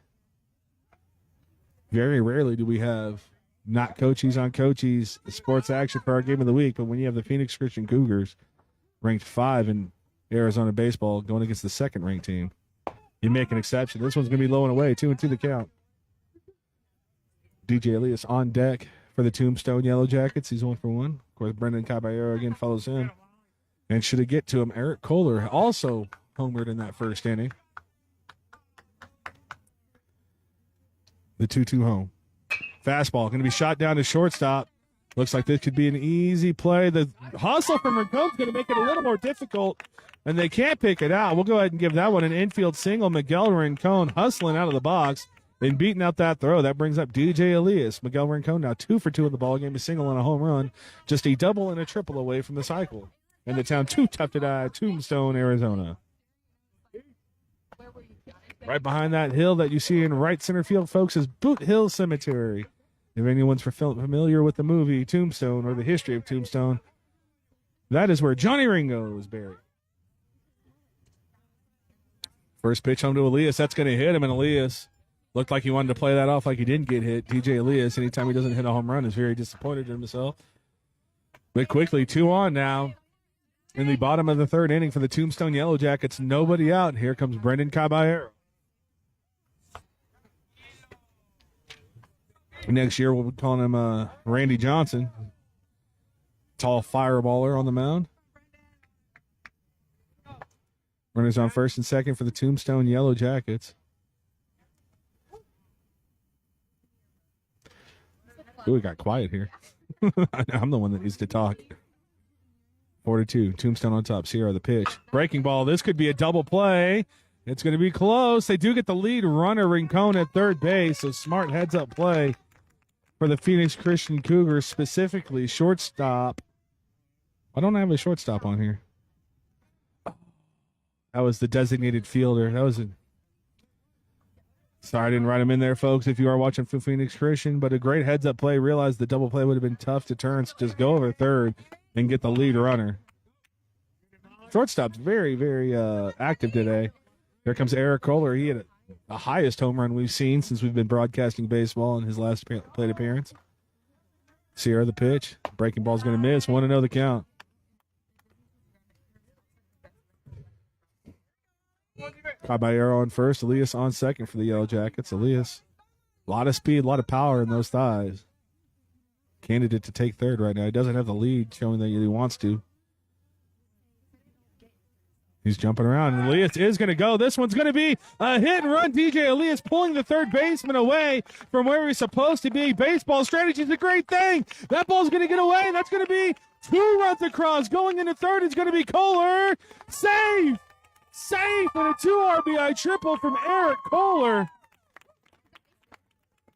S1: Very rarely do we have not Cochise on Cochise sports action for our Game of the Week, but when you have the Phoenix Christian Cougars ranked 5 in Arizona baseball going against the second-ranked team, you make an exception. This one's going to be low and away, 2-2 the count. DJ Elias on deck for the Tombstone Yellowjackets. He's 1 for 1. Of course, Brendan Caballero again follows him. And should it get to him, Eric Kohler also homered in that first inning. The 2-2 home. Fastball going to be shot down to shortstop. Looks like this could be an easy play. The hustle from Rincon's going to make it a little more difficult, and they can't pick it out. We'll go ahead and give that one an infield single. Miguel Rincon hustling out of the box and beating out that throw. That brings up DJ Elias. Miguel Rincon now 2 for 2 in the ballgame, a single and a home run. Just a double and a triple away from the cycle. And the town too tough to die, Tombstone, Arizona. Right behind that hill that you see in right center field, folks, is Boot Hill Cemetery. If anyone's familiar with the movie Tombstone or the history of Tombstone, that is where Johnny Ringo is buried. First pitch home to Elias. That's going to hit him, and Elias looked like he wanted to play that off like he didn't get hit. TJ Elias, anytime he doesn't hit a home run, is very disappointed in himself. But quickly, 2 on now in the bottom of the third inning for the Tombstone Yellowjackets. Nobody out. Here comes Brendan Caballero. Next year, we'll be calling him Randy Johnson. Tall fireballer on the mound. Runners on first and second for the Tombstone Yellowjackets. Ooh, it got quiet here. I'm the one that needs to talk. 4-2. Tombstone on top. Sierra the pitch. Breaking ball. This could be a double play. It's going to be close. They do get the lead runner, Rincon, at third base. So smart heads-up play for the Phoenix Christian Cougars, specifically shortstop. I don't have a shortstop on here. That was the designated fielder. That was a... Sorry, I didn't write him in there, folks, if you are watching for Phoenix Christian, but a great heads-up play. Realized the double play would have been tough to turn, so just go over third and get the lead runner. Shortstop's very, very active today. There comes Eric Kohler. He had the highest home run we've seen since we've been broadcasting baseball in his last plate appearance. Sierra the pitch. Breaking ball's going to miss. 1-0 the count. Caballero on first, Elias on second for the Yellowjackets. Elias, a lot of speed, a lot of power in those thighs. Candidate to take third right now. He doesn't have the lead, showing that he wants to. He's jumping around, and Elias is going to go. This one's going to be a hit and run. DJ Elias pulling the third baseman away from where he's supposed to be. Baseball strategy is a great thing. That ball's going to get away. That's going to be 2 runs across. Going into third is going to be Kohler. Safe! Safe, and a 2 RBI triple from Eric Kohler.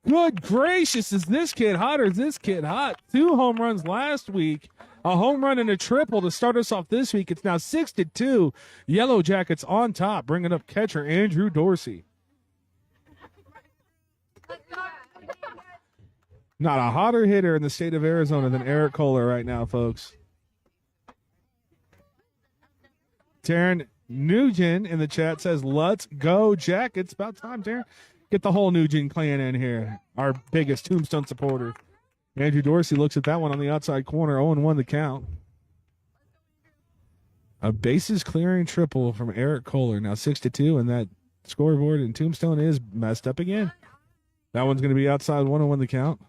S1: Good gracious, is this kid hot or is this kid hot? 2 home runs last week, a home run and a triple to start us off this week. It's now 6-2. Yellowjackets on top, bringing up catcher Andrew Dorsey. Not a hotter hitter in the state of Arizona than Eric Kohler right now, folks. Taryn Nugent in the chat says, let's go Jackets. About time, Darren. Get the whole Nugent clan in here. Our biggest Tombstone supporter. Andrew Dorsey looks at that one on the outside corner. 0-1 the count. A bases clearing triple from Eric Kohler. Now 6-2, and that scoreboard in Tombstone is messed up again. That one's going to be outside. 1-1 the count.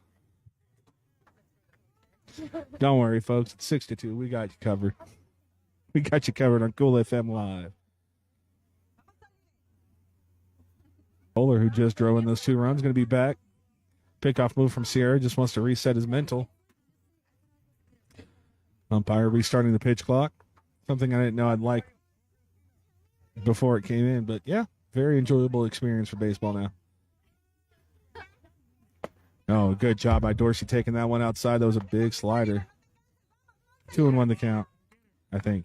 S1: Don't worry, folks. It's 6-2. We got you covered. We got you covered on Cool FM Live. Kohler, who just drove in those 2 runs, going to be back. Pickoff move from Sierra. Just wants to reset his mental. Umpire restarting the pitch clock. Something I didn't know I'd like before it came in. But, yeah, very enjoyable experience for baseball now. Oh, good job by Dorsey taking that one outside. That was a big slider. 2-1 the count, I think.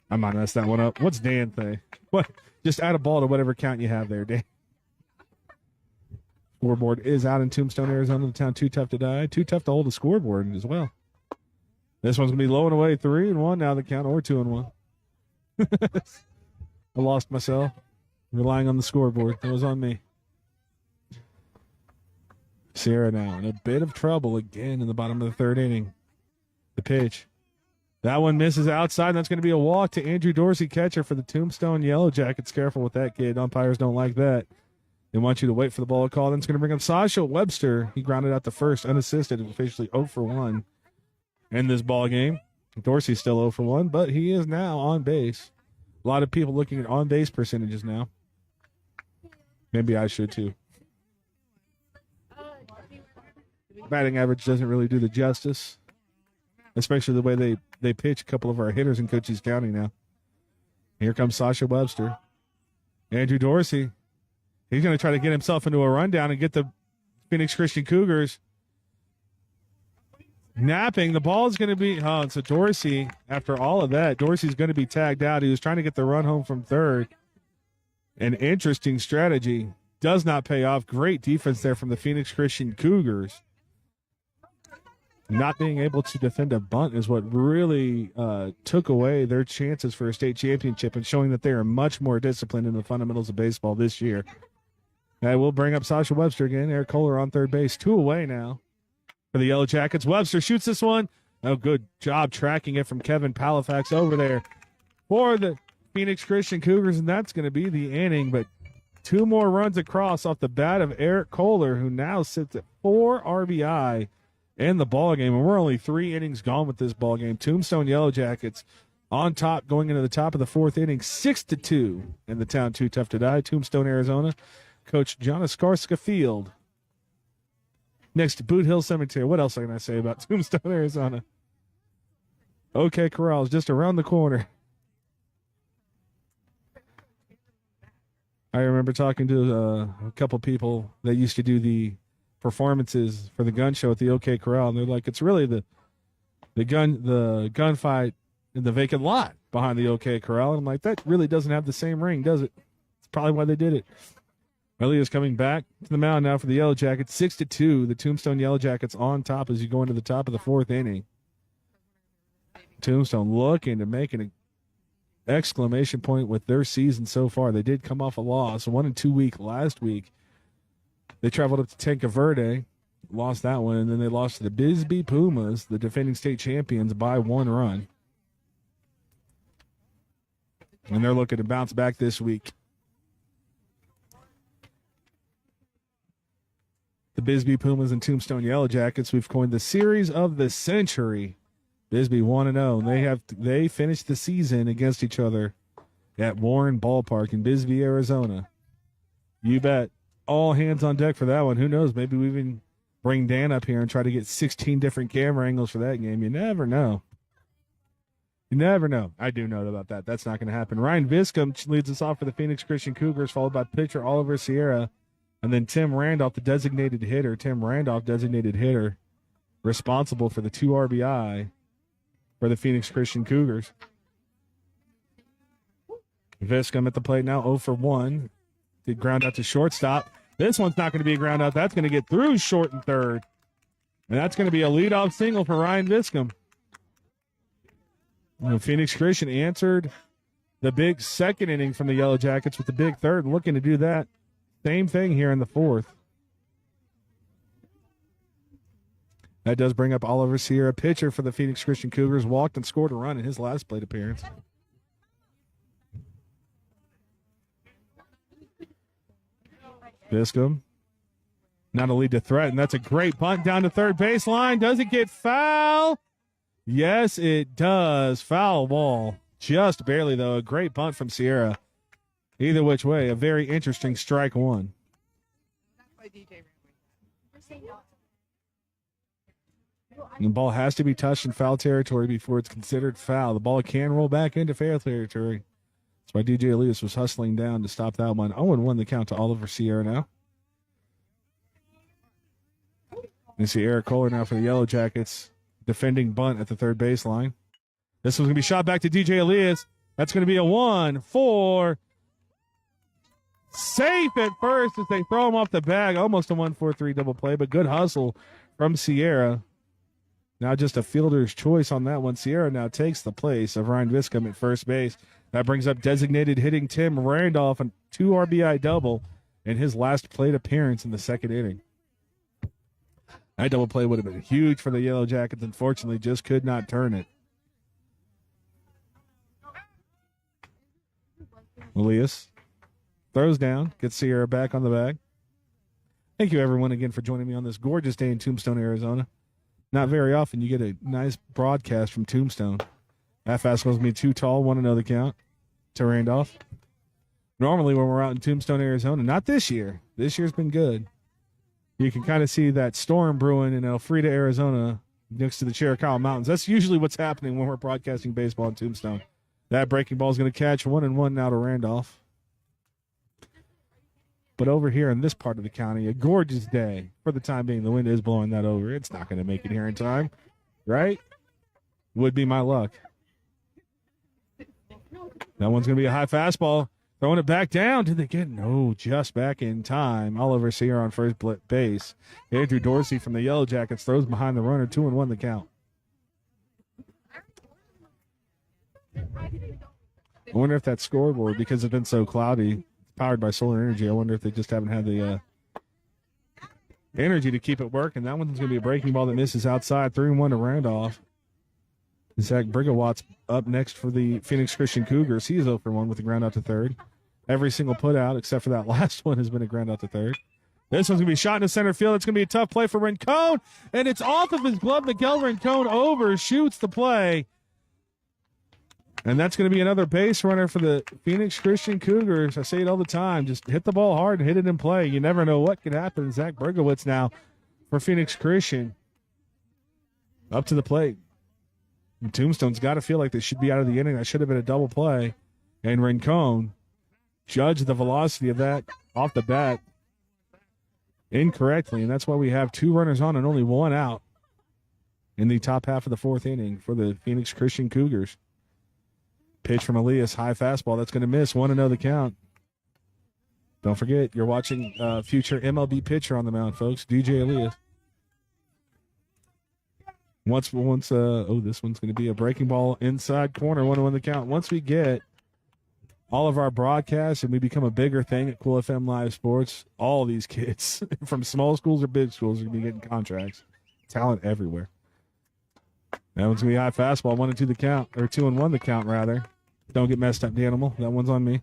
S1: I might mess that one up. What's Dan say? What? Just add a ball to whatever count you have there, Dan. Scoreboard is out in Tombstone, Arizona. The town too tough to die. Too tough to hold a scoreboard as well. This one's going to be low and away. 3-1 now the count, or 2-1. I lost myself. Relying on the scoreboard. That was on me. Sierra now in a bit of trouble again in the bottom of the third inning. The pitch. That one misses outside. That's going to be a walk to Andrew Dorsey, catcher for the Tombstone Yellowjackets. Careful with that, kid. Umpires don't like that. They want you to wait for the ball to call. Then it's going to bring up Sasha Webster. He grounded out the first, unassisted, and officially 0-for-1 in this ball game. Dorsey's still 0-for-1, but he is now on base. A lot of people looking at on-base percentages now. Maybe I should, too. Batting average doesn't really do the justice, especially the way they pitch a couple of our hitters in Cochise County now. Here comes Sasha Webster. Andrew Dorsey. He's going to try to get himself into a rundown and get the Phoenix Christian Cougars napping. The ball is going to be, so Dorsey, after all of that, Dorsey's going to be tagged out. He was trying to get the run home from third. An interesting strategy. Does not pay off. Great defense there from the Phoenix Christian Cougars. Not being able to defend a bunt is what really took away their chances for a state championship and showing that they are much more disciplined in the fundamentals of baseball this year. And we'll bring up Sasha Webster again. Eric Kohler on third base. 2 away now for the Yellow Jackets. Webster shoots this one. Oh, good job tracking it from Kevin Palafax over there for the Phoenix Christian Cougars, and that's going to be the inning. But 2 more runs across off the bat of Eric Kohler, who now sits at 4 RBI in the ball game, and we're only 3 innings gone with this ball game. Tombstone Yellowjackets on top going into the top of the 4th inning, 6-2 in the town too tough to die. Tombstone, Arizona. Coach John Escarska Field. Next to Boot Hill Cemetery. What else can I say about Tombstone, Arizona? OK Corrals just around the corner. I remember talking to a couple people that used to do the performances for the gun show at the OK Corral, and they're like, it's really the gunfight in the vacant lot behind the OK Corral. And I'm like, that really doesn't have the same ring, does it? It's probably why they did it. Elias coming back to the mound now for the Yellow Jackets. 6-2. The Tombstone Yellow Jackets on top as you go into the top of the 4th inning. Tombstone looking to make an exclamation point with their season so far. They did come off a loss, 1-2 week last week. They traveled up to Tanca Verde, lost that one, and then they lost to the Bisbee Pumas, the defending state champions, by 1 run. And they're looking to bounce back this week. The Bisbee Pumas and Tombstone Yellow Jackets, we've coined the series of the century. Bisbee 1-0. They finished the season against each other at Warren Ballpark in Bisbee, Arizona. You bet. All hands on deck for that one. Who knows? Maybe we even bring Dan up here and try to get 16 different camera angles for that game. You never know. You never know. I do know about that. That's not going to happen. Ryan Viscom leads us off for the Phoenix Christian Cougars, followed by pitcher Oliver Sierra. And then Tim Randolph, the designated hitter. Tim Randolph, designated hitter, responsible for the 2 RBI for the Phoenix Christian Cougars. Viscom at the plate now, 0 for 1. Did ground out to shortstop. This one's not going to be a ground out. That's going to get through short and third. And that's going to be a leadoff single for Ryan Viscom. And Phoenix Christian answered the big 2nd inning from the Yellow Jackets with the big 3rd, looking to do that. Same thing here in the 4th. That does bring up Oliver Sierra, pitcher for the Phoenix Christian Cougars, walked and scored a run in his last plate appearance. Viscom, not a lead to threaten. That's a great punt down to third baseline. Does it get foul? Yes, it does. Foul ball. Just barely, though. A great punt from Sierra. Either which way, a very interesting strike 1. And the ball has to be touched in foul territory before it's considered foul. The ball can roll back into fair territory. That's why DJ Elias was hustling down to stop that one. 0-1 the count to Oliver Sierra now. You see Eric Kohler now for the Yellow Jackets, defending bunt at the third baseline. This one's going to be shot back to DJ Elias. That's going to be a 1-4. Safe at first as they throw him off the bag. Almost a 1-4-3 double play, but good hustle from Sierra. Now just a fielder's choice on that one. Sierra now takes the place of Ryan Viscom at first base. That brings up designated hitting Tim Randolph, a 2 RBI double in his last plate appearance in the 2nd inning. That double play would have been huge for the Yellow Jackets. Unfortunately, just could not turn it. Elias throws down, gets Sierra back on the bag. Thank you, everyone, again for joining me on this gorgeous day in Tombstone, Arizona. Not very often you get a nice broadcast from Tombstone. That fastball's me too tall, 1-0 the count to Randolph. Normally when we're out in Tombstone, Arizona, not this year. This year's been good. You can kind of see that storm brewing in Elfrida, Arizona, next to the Chiricahua Mountains. That's usually what's happening when we're broadcasting baseball in Tombstone. That breaking ball is going to catch 1-1 now to Randolph. But over here in this part of the county, a gorgeous day. For the time being, the wind is blowing that over. It's not going to make it here in time, right? Would be my luck. That one's going to be a high fastball. Throwing it back down. Did they get? No, just back in time. Oliver Sear on first base. Andrew Dorsey from the Yellow Jackets throws behind the runner. 2-1 the count. I wonder if that scoreboard, because it's been so cloudy, powered by solar energy, I wonder if they just haven't had the energy to keep it working. That one's going to be a breaking ball that misses outside. 3-1 to Randolph. Zach Brigawatt's up next for the Phoenix Christian Cougars. He is 0 for 1 with a ground out to third. Every single put out, except for that last one, has been a ground out to third. This one's going to be shot into center field. It's going to be a tough play for Rincon, and it's off of his glove. Miguel Rincon overshoots the play. And that's going to be another base runner for the Phoenix Christian Cougars. I say it all the time. Just hit the ball hard and hit it in play. You never know what could happen. Zach Bergowitz now for Phoenix Christian. Up to the plate. And Tombstone's got to feel like they should be out of the inning. That should have been a double play. And Rincon judged the velocity of that off the bat incorrectly. And that's why we have 2 runners on and only 1 out in the top half of the 4th inning for the Phoenix Christian Cougars. Pitch from Elias, high fastball. That's going to miss. 1-0 the count. Don't forget, you're watching future MLB pitcher on the mound, folks. DJ Elias. This one's going to be a breaking ball inside corner. 1-1 the count. Once we get all of our broadcasts and we become a bigger thing at Cool FM Live Sports, all these kids from small schools or big schools are going to be getting contracts. Talent everywhere. That one's going to be high fastball. 1-2 the count, or 2-1 the count, rather. Don't get messed up, the animal. That one's on me.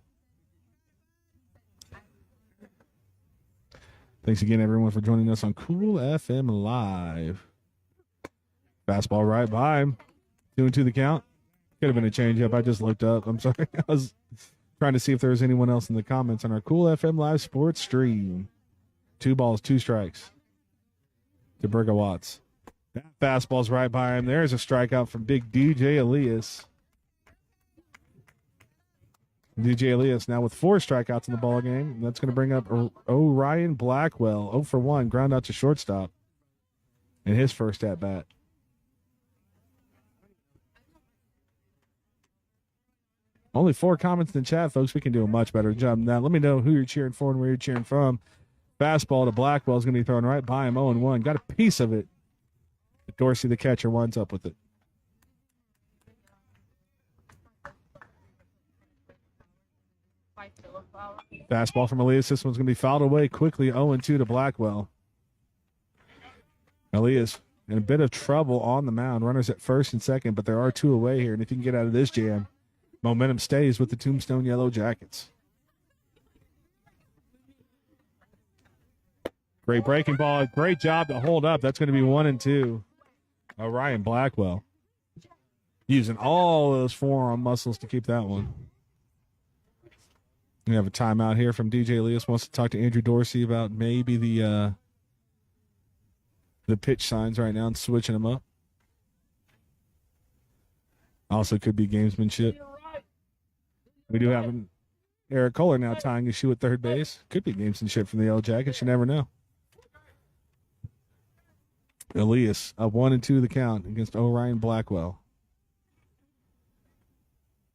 S1: Thanks again, everyone, for joining us on Cool FM Live. Fastball right by him. 2-2 the count. Could have been a changeup. I just looked up. I'm sorry. I was trying to see if there was anyone else in the comments on our Cool FM Live Sports stream. 2 balls, 2 strikes to Bergowitz. That fastball's right by him. There's a strikeout from big DJ Elias. DJ Elias now with 4 strikeouts in the ball game. That's going to bring up Orion Blackwell. 0 for 1, ground out to shortstop in his first at bat. Only 4 comments in the chat, folks. We can do a much better job. Now, let me know who you're cheering for and where you're cheering from. Fastball to Blackwell is going to be thrown right by him. 0-1. Got a piece of it. Dorsey, the catcher, winds up with it. Fastball from Elias. This one's going to be fouled away quickly. 0-2 to Blackwell. Elias in a bit of trouble on the mound. Runners at first and second, but there are 2 away here. And if you can get out of this jam, momentum stays with the Tombstone Yellowjackets. Great breaking ball. Great job to hold up. That's going to be 1-2. Orion Blackwell using all those forearm muscles to keep that one. We have a timeout here from DJ Elias. Wants to talk to Andrew Dorsey about maybe the pitch signs right now and switching them up. Also could be gamesmanship. We do have Eric Kohler now tying his shoe at third base. Could be gamesmanship from the Yellow Jackets. You never know. Elias up 1-2 the count against Orion Blackwell.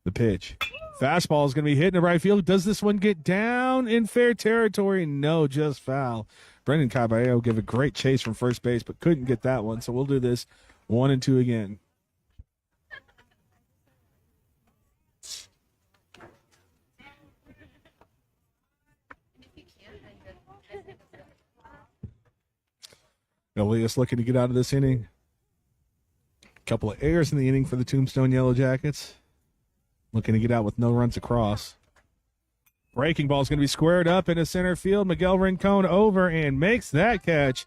S1: The pitch. Fastball is going to be hit in the right field. Does this one get down in fair territory? No, just foul. Brendan Caballero gave a great chase from first base, but couldn't get that one. So we'll do this 1-2 again. Elias looking to get out of this inning. A couple of errors in the inning for the Tombstone Yellowjackets. Looking to get out with no runs across. Breaking ball is going to be squared up into center field. Miguel Rincon over and makes that catch.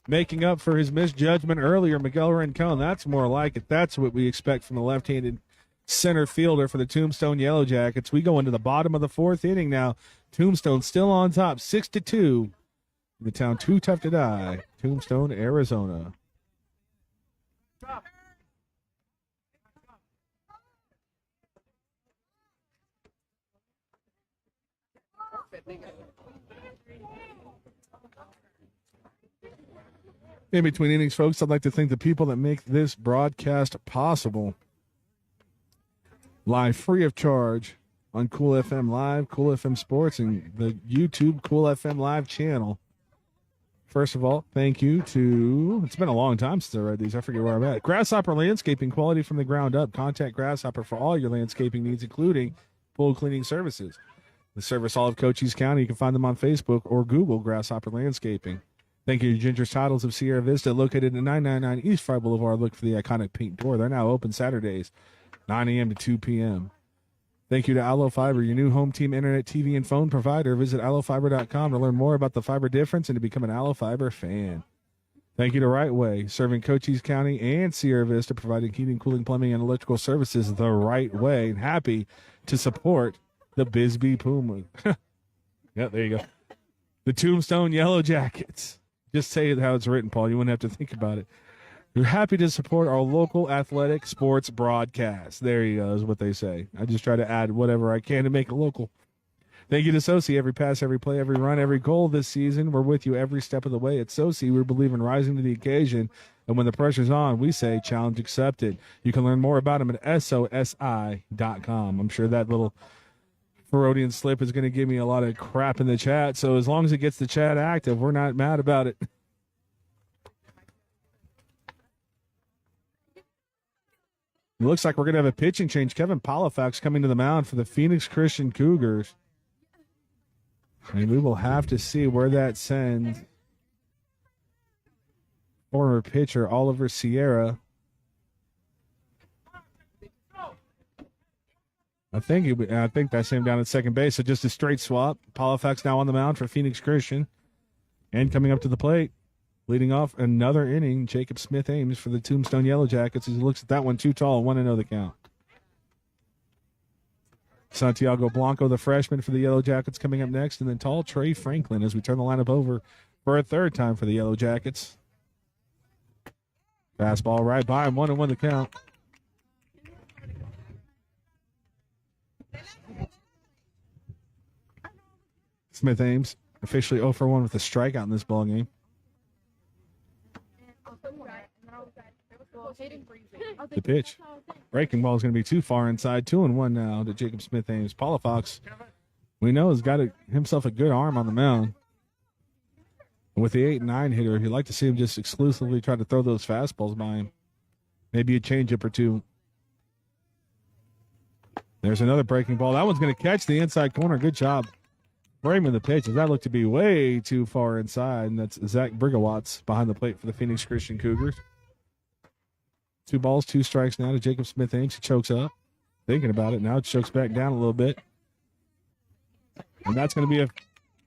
S1: Making up for his misjudgment earlier, Miguel Rincon. That's more like it. That's what we expect from the left-handed center fielder for the Tombstone Yellowjackets. We go into the bottom of the 4th inning now. Tombstone still on top, 6-2. The town too tough to die. Tombstone, Arizona. In between innings, folks, I'd like to thank the people that make this broadcast possible. Live free of charge on Cool FM Live, Cool FM Sports, and the YouTube Cool FM Live channel. First of all, thank you to, it's been a long time since I read these. I forget where I'm at. Grasshopper Landscaping, quality from the ground up. Contact Grasshopper for all your landscaping needs, including full cleaning services. They service all of Cochise County. You can find them on Facebook or Google Grasshopper Landscaping. Thank you to Ginger's Titles of Sierra Vista, located at 999 East Fry Boulevard. Look for the iconic pink door. They're now open Saturdays, 9 a.m. to 2 p.m. Thank you to Allo Fiber, your new home team internet, TV, and phone provider. Visit allofiber.com to learn more about the fiber difference and to become an Allo Fiber fan. Thank you to Right Way, serving Cochise County and Sierra Vista, providing heating, cooling, plumbing, and electrical services the right way. And happy to support the Bisbee Puma. Yeah, there you go. The Tombstone Yellowjackets. Just say it how it's written, Paul. You wouldn't have to think about it. We're happy to support our local athletic sports broadcast. There you go, is what they say. I just try to add whatever I can to make it local. Thank you to Soci. Every pass, every play, every run, every goal this season. We're with you every step of the way. At Soci, we believe in rising to the occasion. And when the pressure's on, we say challenge accepted. You can learn more about them at SOSI.com. I'm sure that little Freudian slip is going to give me a lot of crap in the chat. So as long as it gets the chat active, we're not mad about it. It looks like we're going to have a pitching change. Kevin Polifax coming to the mound for the Phoenix Christian Cougars. And we will have to see where that sends former pitcher Oliver Sierra. I think that's him down at second base. So just a straight swap. Polifax now on the mound for Phoenix Christian. And coming up to the plate, leading off another inning, Jacob Smith-Ames for the Tombstone Yellowjackets. He looks at that one too tall, 1-0 the count. Santiago Blanco, the freshman for the Yellowjackets, coming up next. And then tall Trey Franklin as we turn the lineup over for a third time for the Yellowjackets. Fastball right by him, 1-1 the count. Smith-Ames officially 0 for 1 with a strikeout in this ballgame. The pitch. Breaking ball is going to be too far inside. 2-1 now to Jacob Smith-Ames. Polifax, we know, has got himself a good arm on the mound. And with the 8-9 hitter, you'd like to see him just exclusively try to throw those fastballs by him. Maybe a changeup or two. There's another breaking ball. That one's going to catch the inside corner. Good job. Framing the pitch. That looked to be way too far inside, and that's Zach Brigawatz behind the plate for the Phoenix Christian Cougars. 2 balls, 2 strikes now to Jacob Smith-Ames. He chokes up. Thinking about it. Now it chokes back down a little bit. And that's going to be a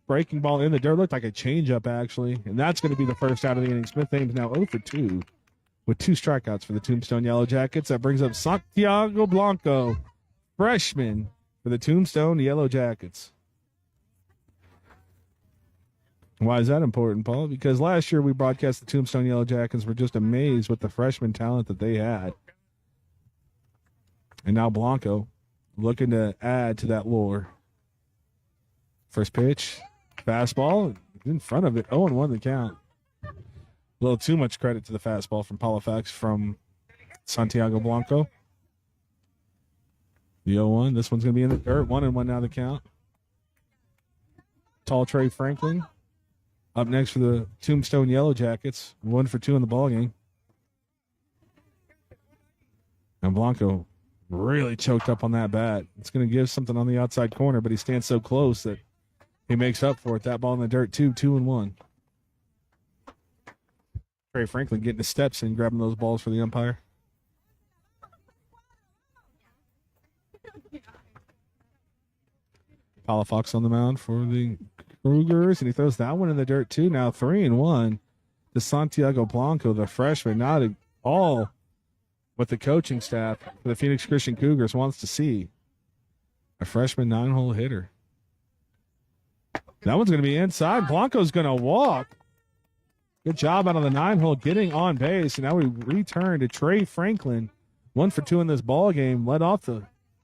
S1: breaking ball in the dirt. Looked like a changeup, actually. And that's going to be the first out of the inning. Smith-Ames now 0 for 2 with 2 strikeouts for the Tombstone Yellowjackets. That brings up Santiago Blanco, freshman for the Tombstone Yellowjackets. Why is that important, Paul? Because last year we broadcast the Tombstone Yellowjackets. We're just amazed with the freshman talent that they had. And now Blanco looking to add to that lore. First pitch, fastball in front of it. 0-1 the count. A little too much credit to the fastball from Polifax from Santiago Blanco. The 0-1. This one's going to be in the dirt. 1-1 now the count. Tall Trey Franklin up next for the Tombstone Yellowjackets. 1 for 2 in the ballgame. And Blanco really choked up on that bat. It's going to give something on the outside corner, but he stands so close that he makes up for it. That ball in the dirt, 2-1. Trey Franklin getting the steps in, grabbing those balls for the umpire. Polifax on the mound for the Cougars, and he throws that one in the dirt too. Now 3-1 to Santiago Blanco, the freshman. Not at all what the coaching staff for the Phoenix Christian Cougars wants to see. A freshman 9-hole hitter. That one's going to be inside. Blanco's going to walk. Good job out of the 9-hole getting on base. And now we return to Trey Franklin. 1 for 2 in this ball game. Led off the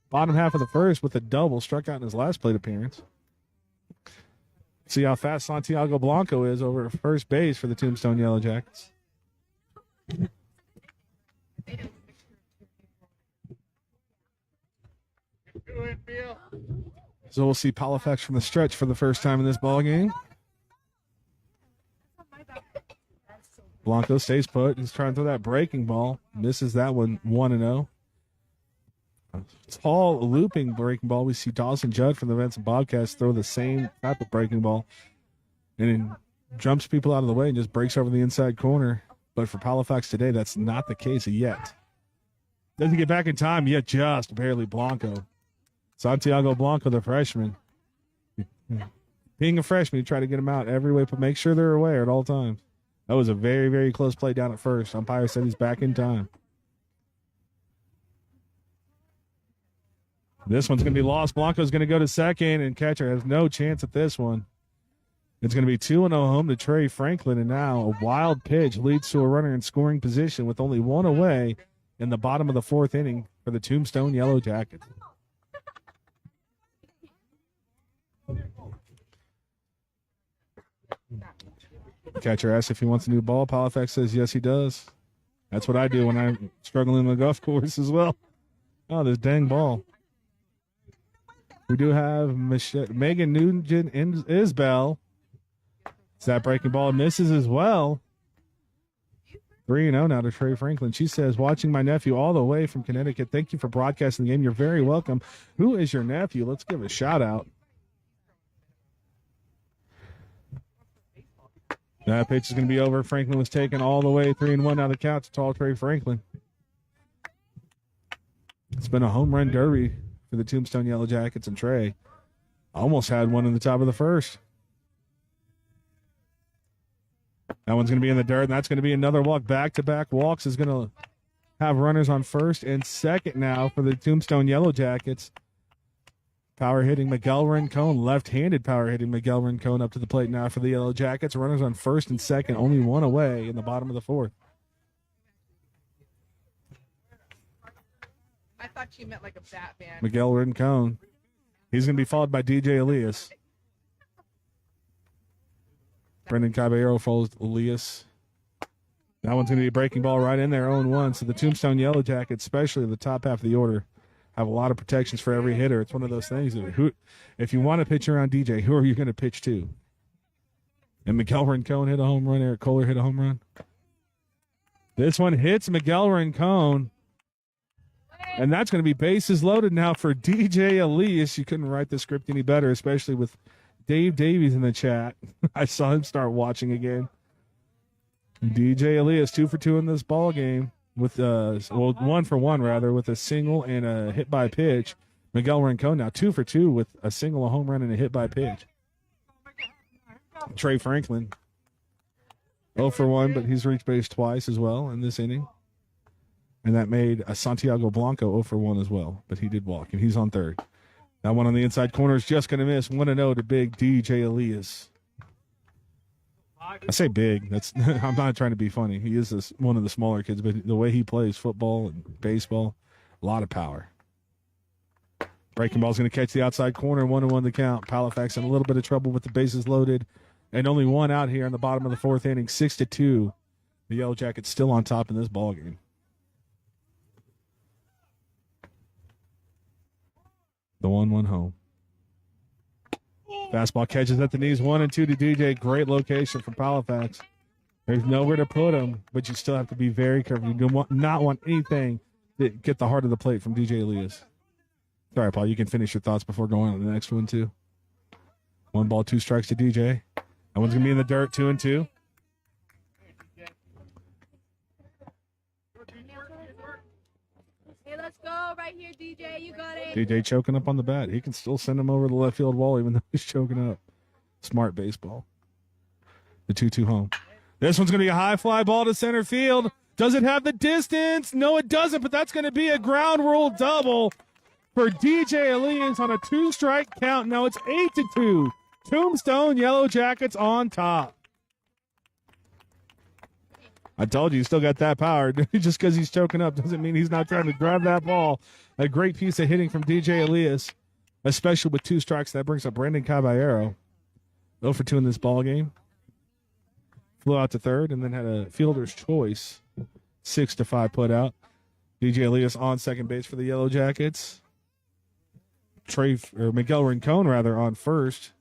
S1: bottom half of the first with a double. Struck out in his last plate appearance. See how fast Santiago Blanco is over at first base for the Tombstone Yellowjackets. So we'll see Halifax from the stretch for the first time in this ball game. Blanco stays put. He's trying to throw that breaking ball. Misses that one 1-0. Tall looping breaking ball. We see Dawson Judd from the Vincent Bobcats throw the same type of breaking ball. And then jumps people out of the way and just breaks over the inside corner. But for Halifax today, that's not the case yet. Doesn't get back in time yet, just barely Blanco. Santiago Blanco, the freshman. Being a freshman, you try to get him out every way, but make sure they're aware at all times. That was a very, very close play down at first. Umpire said he's back in time. This one's going to be lost. Blanco's going to go to second, and catcher has no chance at this one. It's going to be 2-0 home to Trey Franklin, and now a wild pitch leads to a runner in scoring position with only one away in the bottom of the fourth inning for the Tombstone Yellowjackets. Catcher asks if he wants a new ball. Halifax says yes, he does. That's what I do when I'm struggling in the golf course as well. Oh, this dang ball. We do have Megan Nugent and Isbell. That breaking ball misses as well. 3-0 now to Trey Franklin. She says, watching my nephew all the way from Connecticut. Thank you for broadcasting the game. You're very welcome. Who is your nephew? Let's give a shout out. That pitch is going to be over. Franklin was taken all the way 3-1 out of the count to tall Trey Franklin. It's been a home run derby for the Tombstone Yellowjackets, and Trey almost had one in the top of the first. That one's going to be in the dirt, and that's going to be another walk. Back-to-back walks is going to have runners on first and second now for the Tombstone Yellowjackets. Power hitting Miguel Rincon, left-handed power hitting Miguel Rincon up to the plate now for the Yellowjackets. Runners on first and second, only one away in the bottom of the fourth.
S3: I thought you meant like a Batman.
S1: Miguel Rincon. He's going to be followed by DJ Elias. Brendan Caballero follows Elias. That one's going to be a breaking ball right in there, 0-1. So the Tombstone Yellowjackets, especially the top half of the order, have a lot of protections for every hitter. It's one of those things that if you want to pitch around DJ, who are you going to pitch to? And Miguel Rincon hit a home run. Eric Kohler hit a home run. This one hits Miguel Rincon. And that's going to be bases loaded now for DJ Elias. You couldn't write the script any better, especially with Dave Davies in the chat. I saw him start watching again. DJ Elias 2 for 2 in this ball game with 1 for 1 rather, with a single and a hit by pitch. Miguel Rincon now 2 for 2 with a single, a home run, and a hit by pitch. Trey Franklin 0 for 1, but he's reached base twice as well in this inning. And that made a Santiago Blanco 0 for 1 as well, but he did walk, and he's on third. That one on the inside corner is just going to miss. 1-0 to big DJ Elias. I say big. That's I'm not trying to be funny. He is one of the smaller kids, but the way he plays football and baseball, a lot of power. Breaking ball is going to catch the outside corner. 1-1 the count. Halifax in a little bit of trouble with the bases loaded, and only one out here in the bottom of the fourth inning. 6-2. The Yellowjackets still on top in this ball game. The 1-1 home. Fastball catches at the knees. 1-2 to DJ. Great location from Halifax. There's nowhere to put him, but you still have to be very careful. You do not want anything to get the heart of the plate from DJ Elias. Sorry, Paul. You can finish your thoughts before going on to the next one, too. 1 ball, 2 strikes to DJ. That one's going to be in the dirt, 2-2.
S2: Hey, let's go right here, DJ. You got it.
S1: DJ choking up on the bat. He can still send him over the left field wall even though he's choking up. Smart baseball. The 2-2 home. This one's going to be a high fly ball to center field. Does it have the distance? No, it doesn't, but that's going to be a ground rule double for DJ Elias on a 2-strike count. Now it's 8-2. Tombstone Yellowjackets on top. I told you, still got that power. Just because he's choking up doesn't mean he's not trying to grab that ball. A great piece of hitting from DJ Elias, especially with 2 strikes. That brings up Brendan Caballero. 0 for 2 in this ball game. Flew out to third and then had a fielder's choice. 6-5 put out. DJ Elias on second base for the Yellowjackets. Miguel Rincon rather on first.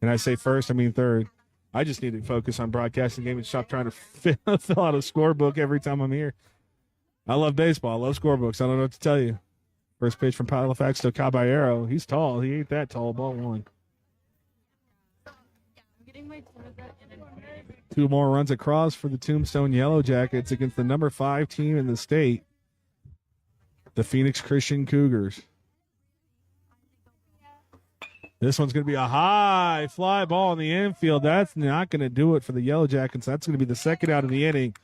S1: And I say first, I mean third. I just need to focus on broadcasting the game and stop trying to fill out a scorebook every time I'm here. I love baseball. I love scorebooks. I don't know what to tell you. First pitch from Halifax to Caballero. He's tall. He ain't that tall. Ball one. Two more runs across for the Tombstone Yellowjackets against the number 5 team in the state, the Phoenix Christian Cougars. This one's going to be a high fly ball in the infield. That's not going to do it for the Yellowjackets. That's going to be the second out of the inning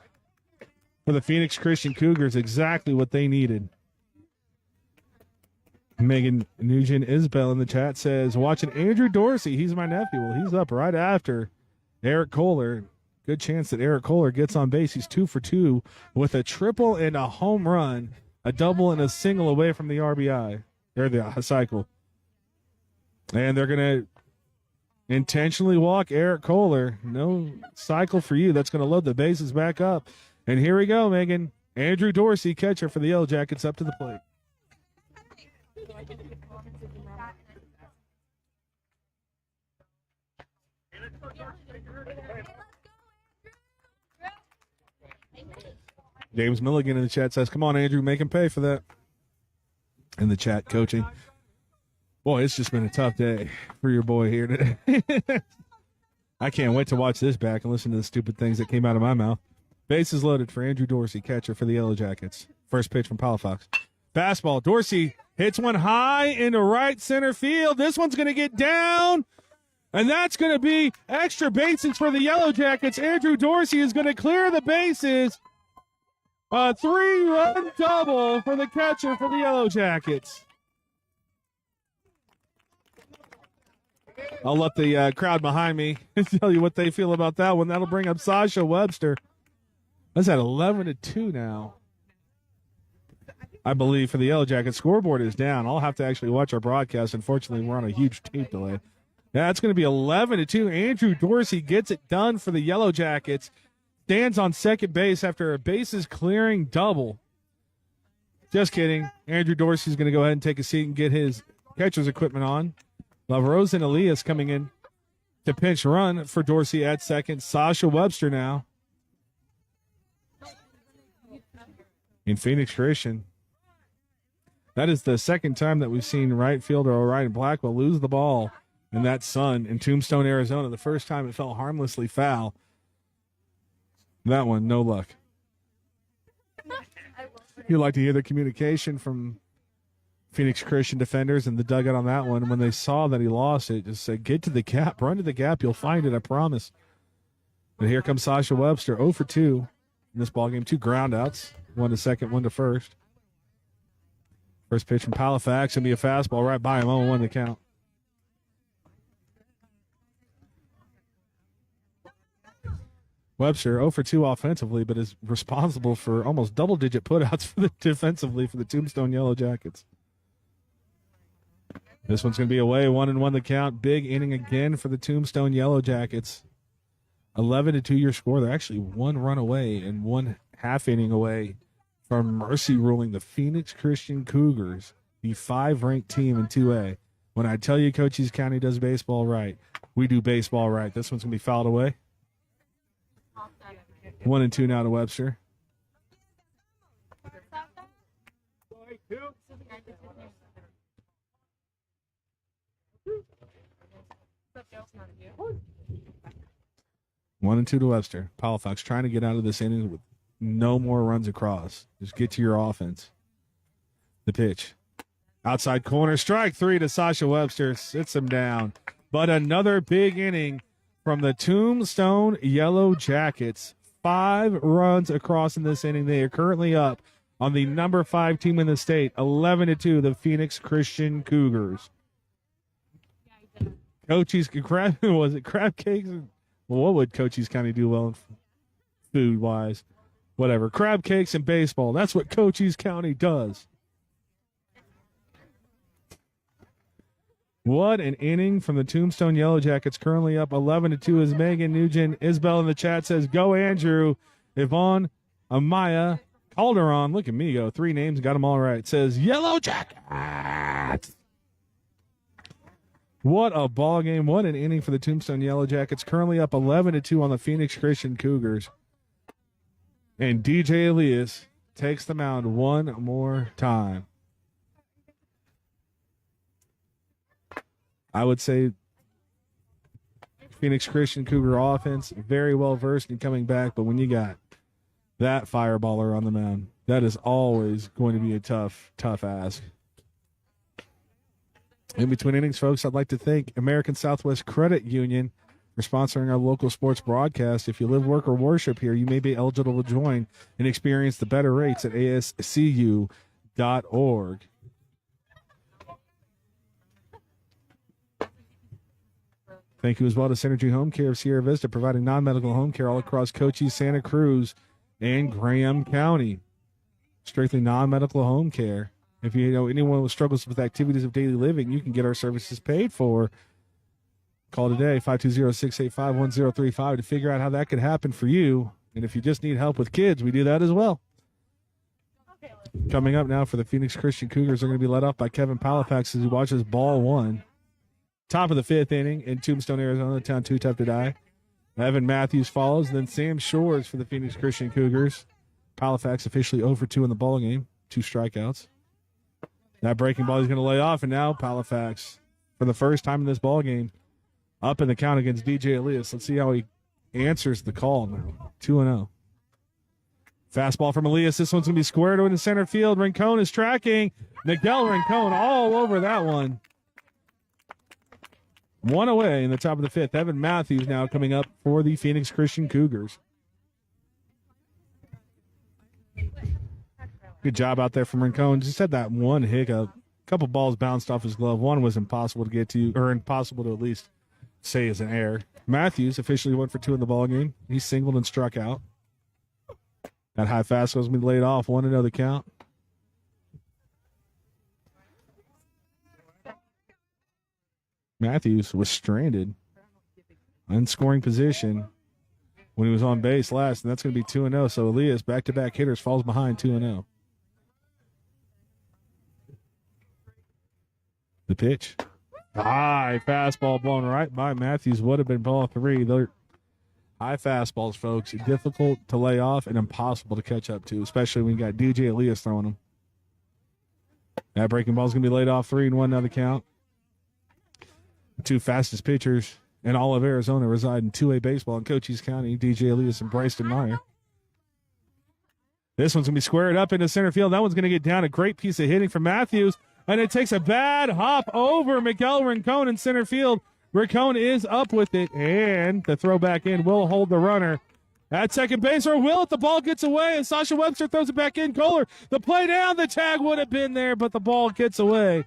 S1: for the Phoenix Christian Cougars. Exactly what they needed. Megan Nugent Isbell in the chat says, watching Andrew Dorsey. He's my nephew. Well, he's up right after Eric Kohler. Good chance that Eric Kohler gets on base. He's 2 for 2 with a triple and a home run, a double and a single away from the RBI, or the cycle. And they're going to intentionally walk Eric Kohler. No cycle for you. That's going to load the bases back up. And here we go, Megan. Andrew Dorsey, catcher for the Yellowjackets, up to the plate. James Milligan in the chat says, come on, Andrew, make him pay for that. In the chat, coaching. Boy, it's just been a tough day for your boy here today. I can't wait to watch this back and listen to the stupid things that came out of my mouth. Bases loaded for Andrew Dorsey, catcher for the Yellowjackets. First pitch from Halifax. Fastball. Dorsey hits one high into right center field. This one's going to get down, and that's going to be extra bases for the Yellowjackets. Andrew Dorsey is going to clear the bases. A 3-run double for the catcher for the Yellowjackets. I'll let the crowd behind me tell you what they feel about that one. That'll bring up Sasha Webster. That's at 11-2 now. I believe for the Yellowjackets. Scoreboard is down. I'll have to actually watch our broadcast. Unfortunately, we're on a huge tape delay. Yeah, it's going to be 11-2. Andrew Dorsey gets it done for the Yellowjackets. Stands on second base after a bases clearing double. Just kidding. Andrew Dorsey's going to go ahead and take a seat and get his catcher's equipment on. LaRose and Elias coming in to pinch run for Dorsey at second. Sasha Webster now. In Phoenix Christian. That is the second time that we've seen right fielder Orion Blackwell lose the ball in that sun in Tombstone, Arizona. The first time it fell harmlessly foul. That one, no luck. You'd like to hear the communication from Phoenix Christian defenders and the dugout on that one. When they saw that he lost it, just said, get to the gap, run to the gap, you'll find it, I promise. But here comes Sasha Webster, 0 for 2 in this ballgame. 2 groundouts, 1 to second, 1 to first. First pitch from Halifax, going to be a fastball right by him, 0-1 to count. Webster 0 for 2 offensively, but is responsible for almost double-digit putouts for the defensively for the Tombstone Yellowjackets. This one's going to be away, 1-1 the count. Big inning again for the Tombstone Yellowjackets. 11-2 your score. They're actually 1 run away and 1 half inning away from mercy ruling the Phoenix Christian Cougars, the 5-ranked team in 2A. When I tell you Cochise County does baseball right, we do baseball right. This one's going to be fouled away. 1-2 now to Webster. One and two to Webster. Halifax trying to get out of this inning with no more runs across. Just get to your offense. The pitch. Outside corner. Strike 3 to Sasha Webster. Sits him down. But another big inning from the Tombstone Yellowjackets. 5 runs across in this inning. They are currently up on the number 5 team in the state. 11-2, the Phoenix Christian Cougars. Cochise, was it crab cakes? Well, what would Cochise County do well food-wise? Whatever. Crab cakes and baseball. That's what Cochise County does. What an inning from the Tombstone Yellowjackets. Currently up 11-2 as Megan Nugent Isbell in the chat says, go Andrew. Yvonne Amaya Calderon. Look at me go. 3 names, got them all right. Says Yellowjackets. What a ball game. What an inning for the Tombstone Yellowjackets. Currently up 11-2 on the Phoenix Christian Cougars. And DJ Elias takes the mound one more time. I would say Phoenix Christian Cougar offense, very well versed in coming back, but when you got that fireballer on the mound, that is always going to be a tough ask. In between innings, folks, I'd like to thank American Southwest Credit Union for sponsoring our local sports broadcast. If you live, work, or worship here, you may be eligible to join and experience the better rates at ascu.org. Thank you as well to Synergy Home Care of Sierra Vista, providing non-medical home care all across Cochise, Santa Cruz, and Graham County. Strictly non-medical home care. If you know anyone who struggles with activities of daily living, you can get our services paid for. Call today, 520-685-1035, to figure out how that could happen for you. And if you just need help with kids, we do that as well. Coming up now for the Phoenix Christian Cougars, they're going to be led off by Kevin Palafax as he watches ball one. Top of the fifth inning in Tombstone, Arizona, town too tough to die. Evan Matthews follows, and then Sam Shores for the Phoenix Christian Cougars. Palafax officially 0 for 2 in the ball game, 2 strikeouts. That breaking ball is going to lay off, and now Palafax, for the first time in this ball game, up in the count against DJ Elias. Let's see how he answers the call now. 2-0. Fastball from Elias. This one's going to be squared into center field. Rincon is tracking. Miguel Rincon all over that one. One away in the top of the fifth. Evan Matthews now coming up for the Phoenix Christian Cougars. Good job out there from Rincon. Just had that one hiccup. A couple balls bounced off his glove. One was impossible to get to, or impossible to at least say is an error. Matthews officially 1 for 2 in the ball game. He singled and struck out. That high fastball was going to be laid off. 1-0 the count. Matthews was stranded in scoring position when he was on base last, and that's going to be 2-0. So Elias, back-to-back hitters, falls behind 2-0. The pitch. High fastball blown right by Matthews. Would have been ball 3. They're high fastballs, folks. Difficult to lay off and impossible to catch up to, especially when you got DJ Elias throwing them. That breaking ball is going to be laid off. 3-1 now the count. The 2 fastest pitchers in all of Arizona reside in 2A baseball in Cochise County, DJ Elias and Bryson Meyer. This one's going to be squared up into center field. That one's going to get down. A great piece of hitting from Matthews, and it takes a bad hop over Miguel Rincon in center field. Rincon is up with it, and the throw back in will hold the runner at second base, or will it? The ball gets away, and Sasha Webster throws it back in. Kohler, the play down, the tag would have been there, but the ball gets away.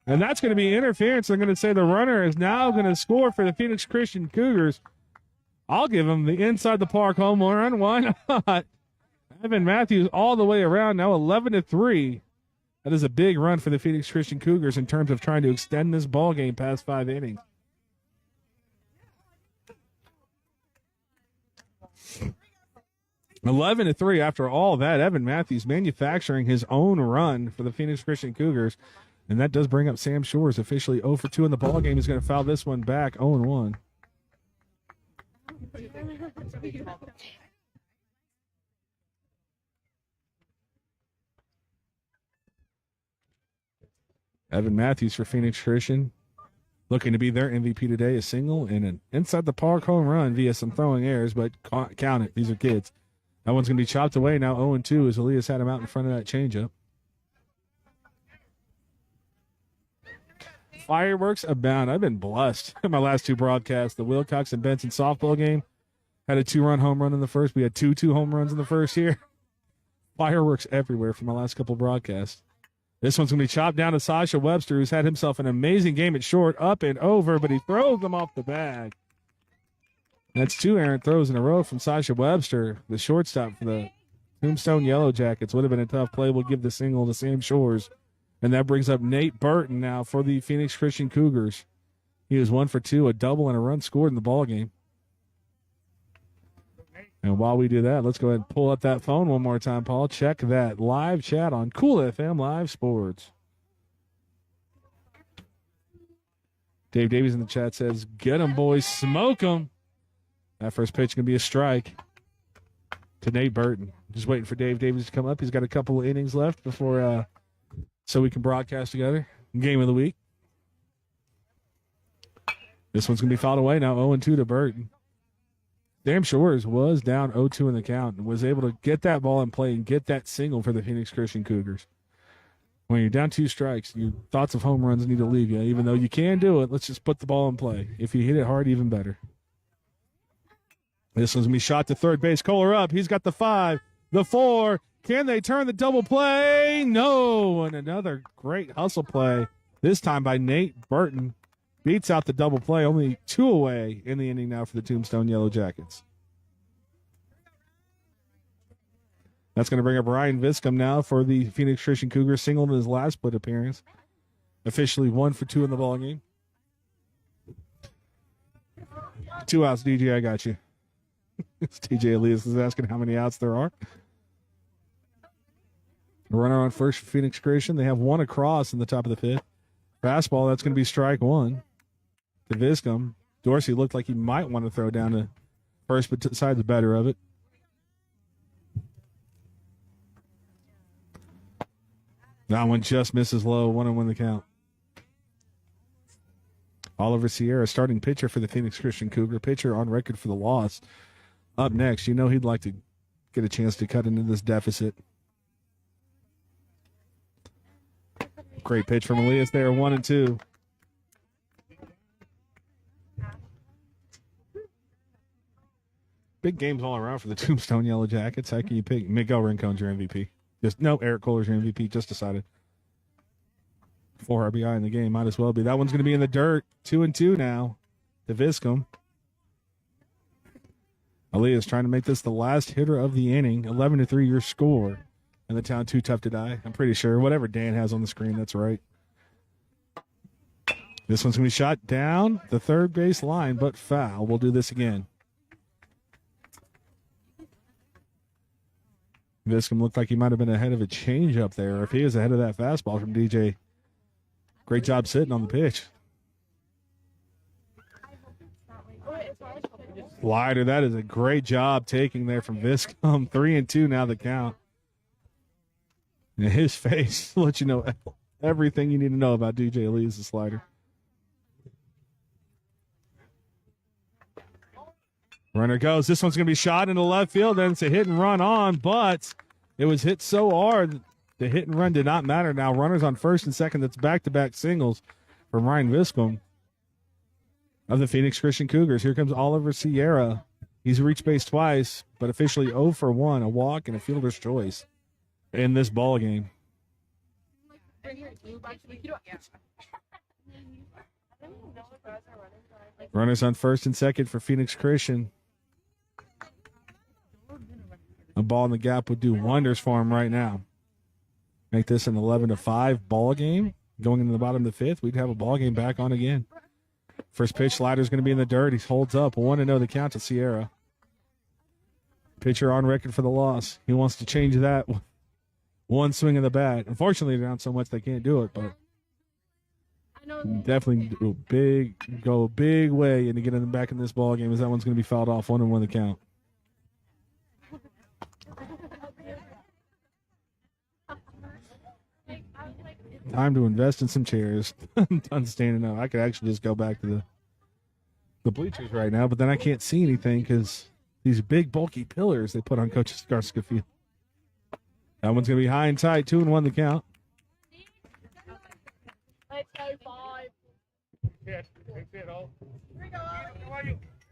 S1: And that's going to be interference. They're going to say the runner is now going to score for the Phoenix Christian Cougars. I'll give him the inside the park home run. Why not? Evan Matthews all the way around, now 11-3. That is a big run for the Phoenix Christian Cougars in terms of trying to extend this ball game past 5 innings. (11-3) after all that. Evan Matthews manufacturing his own run for the Phoenix Christian Cougars. And that does bring up Sam Shores, officially 0 for 2 in the ball game. He's going to foul this one back, 0-1. Evan Matthews for Phoenix Christian, looking to be their MVP today. A single and an inside the park home run via some throwing errors, but count it. These are kids. That one's going to be chopped away now, 0-2, as Elias had him out in front of that changeup. Fireworks abound. I've been blessed in my last 2 broadcasts. The Wilcox and Benson softball game had a 2-run home run in the first. We had 2 home runs in the first here. Fireworks everywhere from my last couple broadcasts. This one's going to be chopped down to Sasha Webster, who's had himself an amazing game at short, up and over, but he throws them off the bag. That's 2 errant throws in a row from Sasha Webster, the shortstop for the Tombstone Yellowjackets. Would have been a tough play. We'll give the single to Sam Shores. And that brings up Nate Burton now for the Phoenix Christian Cougars. He was 1 for 2, a double and a run scored in the ball game. And while we do that, let's go ahead and pull up that phone one more time, Paul. Check that live chat on Cool FM Live Sports. Dave Davies in the chat says, get them, boys. Smoke them. That first pitch going to be a strike to Nate Burton. Just waiting for Dave Davies to come up. He's got a couple of innings left before so we can broadcast together. Game of the week. This one's going to be fouled away now, 0-2 to Burton. Damn Shores was down 0-2 in the count and was able to get that ball in play and get that single for the Phoenix Christian Cougars. When you're down 2 strikes, your thoughts of home runs need to leave you. Even though you can do it, let's just put the ball in play. If you hit it hard, even better. This one's going to be shot to third base. Kohler up. He's got the 5, the 4. Can they turn the double play? No. And another great hustle play, this time by Nate Burton. Beats out the double play. Only 2 away in the inning now for the Tombstone Yellowjackets. That's going to bring up Ryan Viscom now for the Phoenix Christian Cougars. Singled in his last split appearance. Officially 1 for 2 in the ballgame. 2 outs, DJ. I got you. TJ Elias is asking how many outs there are. A runner on first for Phoenix Christian. They have 1 across in the top of the 5th. Fastball, that's going to be strike 1 to Viscom. Dorsey looked like he might want to throw down to first, but decides better of it. That one just misses low. 1-1 the count. Oliver Sierra, starting pitcher for the Phoenix Christian Cougar. Pitcher on record for the loss. Up next, you know he'd like to get a chance to cut into this deficit. Great pitch from Elias there, 1-2. Big games all around for the Tombstone Yellowjackets. How can you pick? Miguel Rincon's your MVP. Eric Kohler's your MVP. Just decided. 4 RBI in the game. Might as well be. That one's going to be in the dirt. 2-2 now to Viscom. Elias trying to make this the last hitter of the inning. 11-3 your score. And the town too tough to die. I'm pretty sure. Whatever Dan has on the screen, that's right. This one's going to be shot down the third base line, but foul. We'll do this again. Viscom looked like he might have been ahead of a changeup there. If he is ahead of that fastball from DJ, great job sitting on the pitch. Slider, that is a great job taking there from Viscom. 3-2 now the count. And his face lets you know everything you need to know about DJ Elias' slider. Runner goes. This one's going to be shot into left field. Then it's a hit and run on, but it was hit so hard the hit and run did not matter. Now runners on first and second. That's back-to-back singles from Ryan Viscom of the Phoenix Christian Cougars. Here comes Oliver Sierra. He's reached base twice, but officially 0 for 1, a walk and a fielder's choice in this ball game. Runners on first and second for Phoenix Christian. A ball in the gap would do wonders for him right now. Make this an 11-5 ball game. Going into the bottom of the 5th, we'd have a ball game back on again. First pitch slider is going to be in the dirt. He holds up. 1-0 the count to Sierra. Pitcher on record for the loss. He wants to change that. 1 swing of the bat. Unfortunately, they're down so much they can't do it, but definitely go a big way into getting them back in this ball game, as that one's going to be fouled off. 1-1 the count. Time to invest in some chairs. I'm done standing up. I could actually just go back to the bleachers right now, but then I can't see anything because these big, bulky pillars they put on Coach Garska Field. That one's going to be high and tight. 2-1 the count.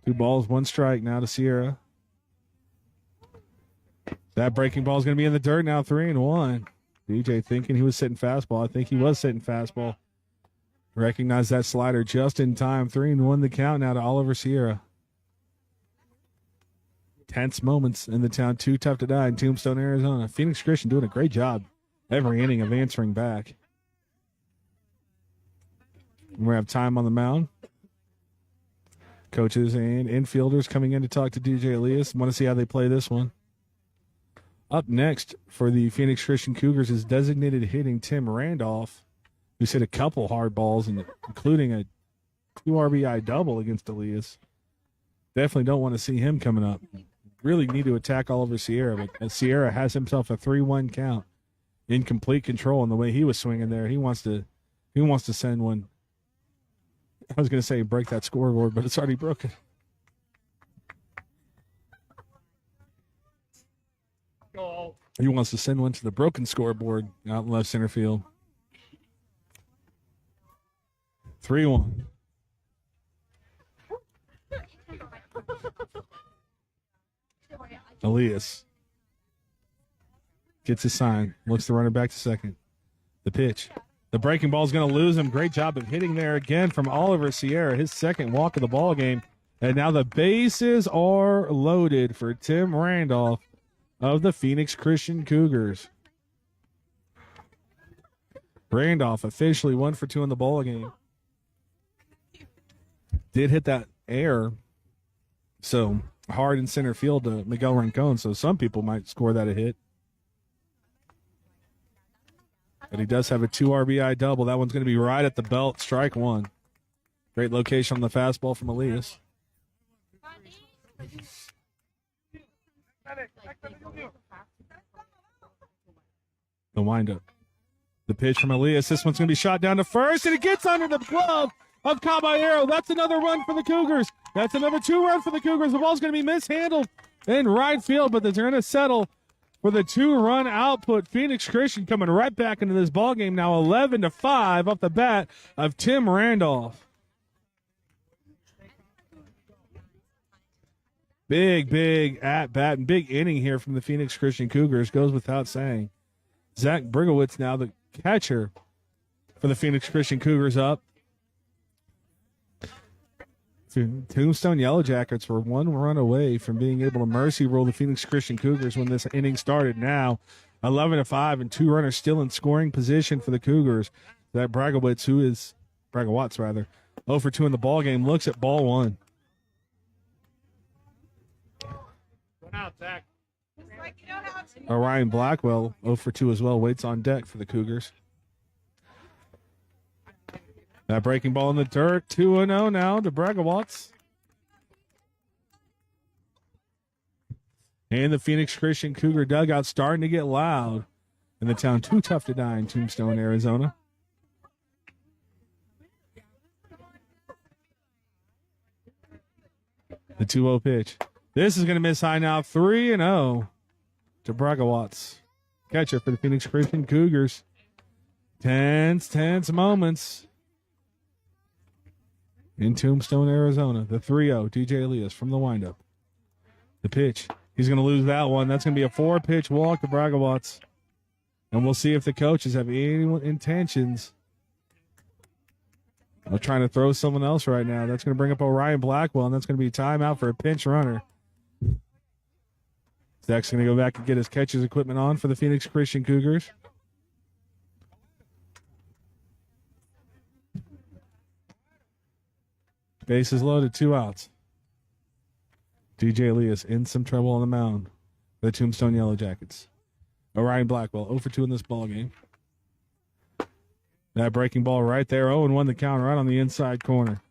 S1: Two balls, 1 strike now to Sierra. That breaking ball is going to be in the dirt now. 3-1. DJ thinking he was sitting fastball. I think he was sitting fastball. Recognize that slider just in time. 3-1 the count now to Oliver Sierra. Tense moments in the town. Too tough to die in Tombstone, Arizona. Phoenix Christian doing a great job every inning of answering back. We're going to have time on the mound. Coaches and infielders coming in to talk to DJ Elias. Want to see how they play this one. Up next for the Phoenix Christian Cougars is designated hitting Tim Randolph, who's hit a couple hard balls, including a 2 RBI double against Elias. Definitely don't want to see him coming up. Really need to attack Oliver Sierra, but Sierra has himself a 3-1 count in complete control. And the way he was swinging there, he wants to send one. I was going to say break that scoreboard, but it's already broken. He wants to send one to the broken scoreboard out in left center field. 3-1. Elias gets his sign, looks the runner back to second. The pitch. The breaking ball is going to lose him. Great job of hitting there again from Oliver Sierra, his second walk of the ball game. And now the bases are loaded for Tim Randolph of the Phoenix Christian Cougars. Randolph officially 1 for 2 in the ball game. Did hit that air so hard in center field to Miguel Rincon, so some people might score that a hit. But he does have a 2 RBI double. That one's going to be right at the belt, strike one. Great location on the fastball from Elias. The windup. The pitch from Elias. This one's going to be shot down to first, and it gets under the glove of Caballero. That's another run for the Cougars. That's another 2-run for the Cougars. The ball's going to be mishandled in right field, but they're going to settle for the 2-run output. Phoenix Christian coming right back into this ball game now, 11-5 off the bat of Tim Randolph. Big at bat and big inning here from the Phoenix Christian Cougars, goes without saying. Zach Brigowitz now the catcher for the Phoenix Christian Cougars up. Tombstone Yellowjackets were 1 run away from being able to mercy rule the Phoenix Christian Cougars when this inning started. Now 11-5 and 2 runners still in scoring position for the Cougars. That Bragowitz, 0 for 2 in the ball game, looks at ball one.
S4: Out, Zach.
S1: Orion Blackwell, 0 for 2 as well, waits on deck for the Cougars. That breaking ball in the dirt, 2-0 now to Bragowitz. And the Phoenix Christian Cougar dugout starting to get loud in the town too tough to die in Tombstone, Arizona. The 2-0 pitch. This is going to miss high now, 3-0 to Bragowitz, catcher for the Phoenix Christian Cougars. Tense moments in Tombstone, Arizona. The 3-0, DJ Elias from the windup. The pitch. He's going to lose that one. That's going to be a 4-pitch walk to Bragowitz. And we'll see if the coaches have any intentions of trying to throw someone else right now. That's going to bring up Orion Blackwell, and that's going to be a timeout for a pinch runner. Zach's going to go back and get his catcher's equipment on for the Phoenix Christian Cougars. Bases loaded, 2 outs. DJ Elias in some trouble on the mound for the Tombstone Yellowjackets. Orion Blackwell, 0 for 2 in this ball game. That breaking ball right there, 0-1 the count right on the inside corner.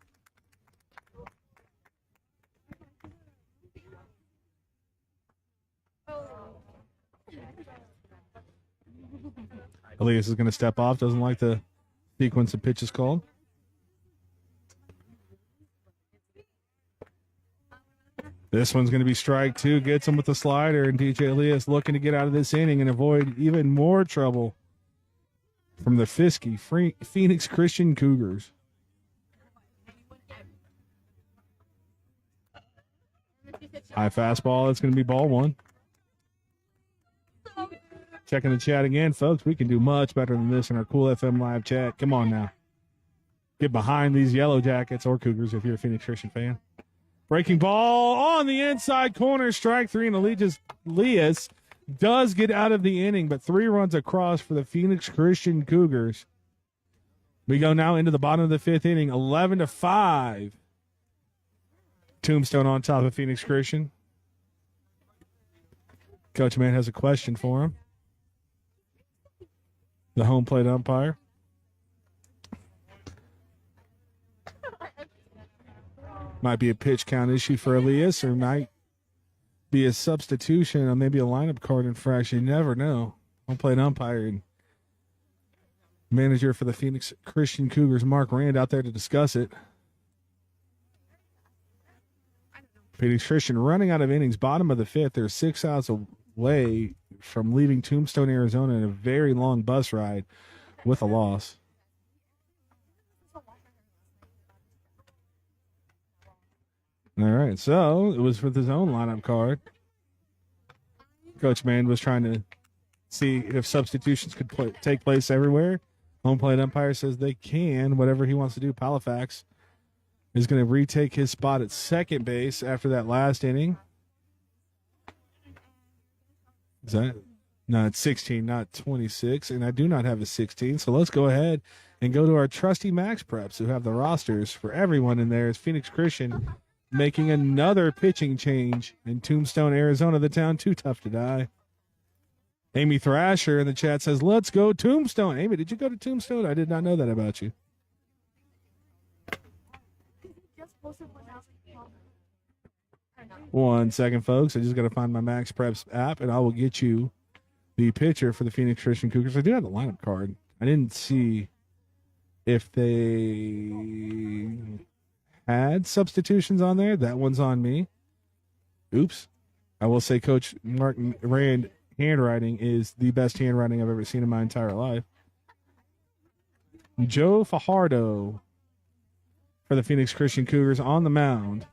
S1: Elias is going to step off, doesn't like the sequence of pitches called. This one's going to be strike 2, gets him with the slider, and DJ Elias looking to get out of this inning and avoid even more trouble from the Fisky Phoenix Christian Cougars. High fastball, that's going to be ball one. Checking the chat again, folks. We can do much better than this in our Cool FM live chat. Come on now. Get behind these Yellow Jackets or Cougars if you're a Phoenix Christian fan. Breaking ball on the inside corner, strike 3, and Elias does get out of the inning, but 3 runs across for the Phoenix Christian Cougars. We go now into the bottom of the 5th inning, 11-5. Tombstone on top of Phoenix Christian. Coach Man has a question for him. The home plate umpire. Might be a pitch count issue for Elias, or might be a substitution or maybe a lineup card infraction. You never know. Home plate umpire and manager for the Phoenix Christian Cougars, Mark Rand, out there to discuss it. Phoenix Christian running out of innings, bottom of the fifth. They're 6 outs away from leaving Tombstone, Arizona in a very long bus ride with a loss. All right, so it was with his own lineup card. Coach Mann was trying to see if substitutions could take place everywhere. Home plate umpire says they can, whatever he wants to do. Palafax is going to retake his spot at second base after that last inning. Is that? No, it's 16, not 26, and I do not have a 16. So let's go ahead and go to our trusty Max Preps, who have the rosters for everyone in there. It's Phoenix Christian making another pitching change in Tombstone, Arizona, the town too tough to die. Amy Thrasher in the chat says, let's go Tombstone. Amy, did you go to Tombstone? I did not know that about you. One second, folks. I just got to find my Max Preps app, and I will get you the pitcher for the Phoenix Christian Cougars. I do have the lineup card. I didn't see if they had substitutions on there. That one's on me. Oops. I will say Coach Mark Rand handwriting is the best handwriting I've ever seen in my entire life. Joe Fajardo for the Phoenix Christian Cougars on the mound.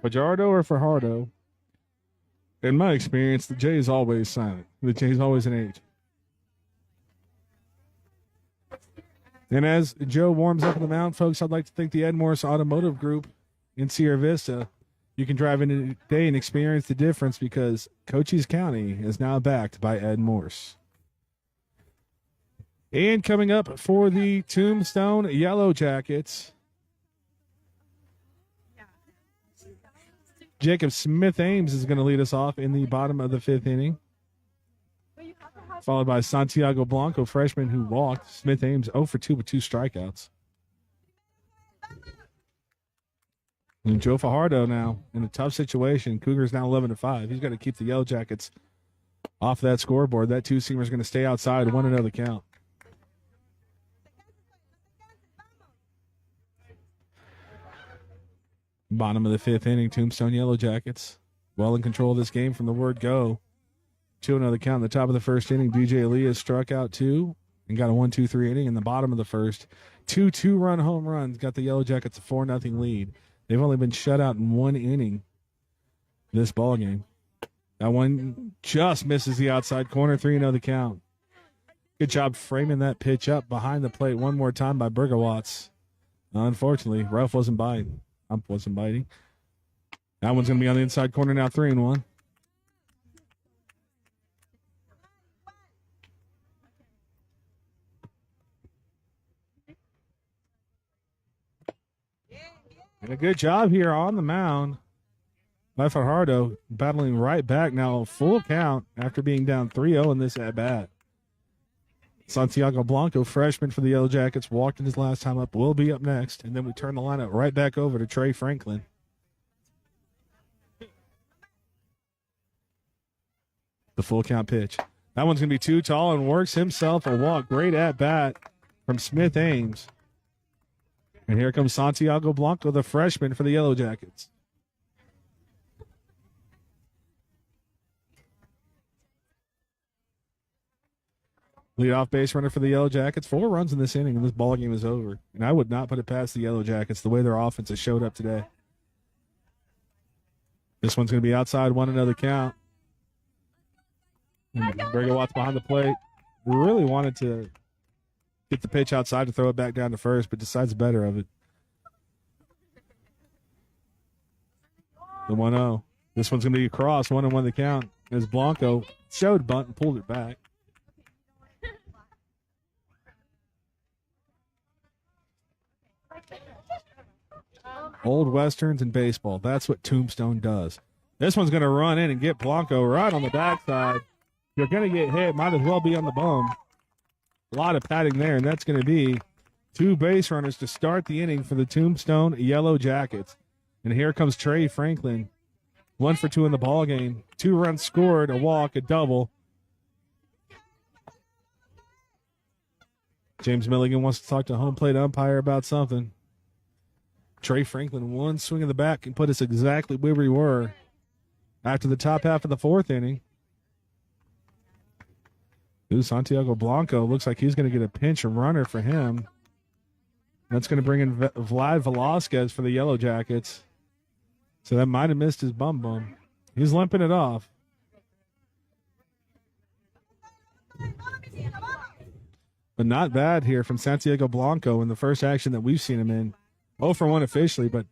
S1: Fajardo or Fajardo? In my experience, the J is always silent. The J is always an H. And as Joe warms up on the mound, folks, I'd like to thank the MORSE Automotive Group in Sierra Vista. You can drive in today and experience the difference because Cochise County is now backed by MORSE. And coming up for the Tombstone Yellowjackets, Jacob Smith-Ames is going to lead us off in the bottom of the fifth inning, followed by Santiago Blanco, freshman who walked. Smith-Ames 0 for 2 with 2 strikeouts. And Joe Fajardo now in a tough situation. Cougars now 11-5. He's got to keep the Yellowjackets off that scoreboard. That two-seamer is going to stay outside, 1-0 the count. Bottom of the fifth inning, Tombstone Yellowjackets well in control of this game from the word go. 2-0 the count in the top of the first inning. DJ Elias struck out 2 and got a 1-2-3 inning. In the bottom of the first, 2 2-run home runs got the Yellowjackets a 4-0 lead. They've only been shut out in 1 inning this ball game. That one just misses the outside corner, 3-0 the count. Good job framing that pitch up behind the plate one more time by Bergowitz. Unfortunately, Ralph wasn't biting. Ump wasn't biting. That one's going to be on the inside corner now, 3-1. And a good job here on the mound by Fajardo, battling right back now, full count after being down 3-0 in this at-bat. Santiago Blanco, freshman for the Yellowjackets, walked in his last time up, will be up next. And then we turn the lineup right back over to Trey Franklin. The full count pitch. That one's going to be too tall and works himself a walk. Great at-bat from Smith-Ames. And here comes Santiago Blanco, the freshman for the Yellowjackets. Leadoff base runner for the Yellowjackets. 4 runs in this inning, and this ball game is over. And I would not put it past the Yellowjackets the way their offense has showed up today. This one's going to be outside, 1-0 count. Bergowitz behind the plate. Really wanted to get the pitch outside to throw it back down to first, but decides better of it. The 1-0. This one's going to be across, 1-1 the count. As Blanco showed bunt and pulled it back. Old Westerns and baseball. That's what Tombstone does. This one's going to run in and get Blanco right on the backside. you're going to get hit, might as well be on the bum. A lot of padding there, and that's going to be 2 base runners to start the inning for the Tombstone Yellowjackets. And here comes Trey Franklin. 1 for 2 in the ball game. 2 runs scored, a walk, a double. James Milligan wants to talk to home plate umpire about something. Trey Franklin, 1 swing of the bat can put us exactly where we were after the top half of the 4th inning. Ooh, Santiago Blanco looks like he's going to get a pinch runner for him. That's going to bring in Vlad Velasquez for the Yellow Jackets. So that might have missed his bum. He's limping it off. But not bad here from Santiago Blanco in the first action that we've seen him in. 0 for 1 officially, but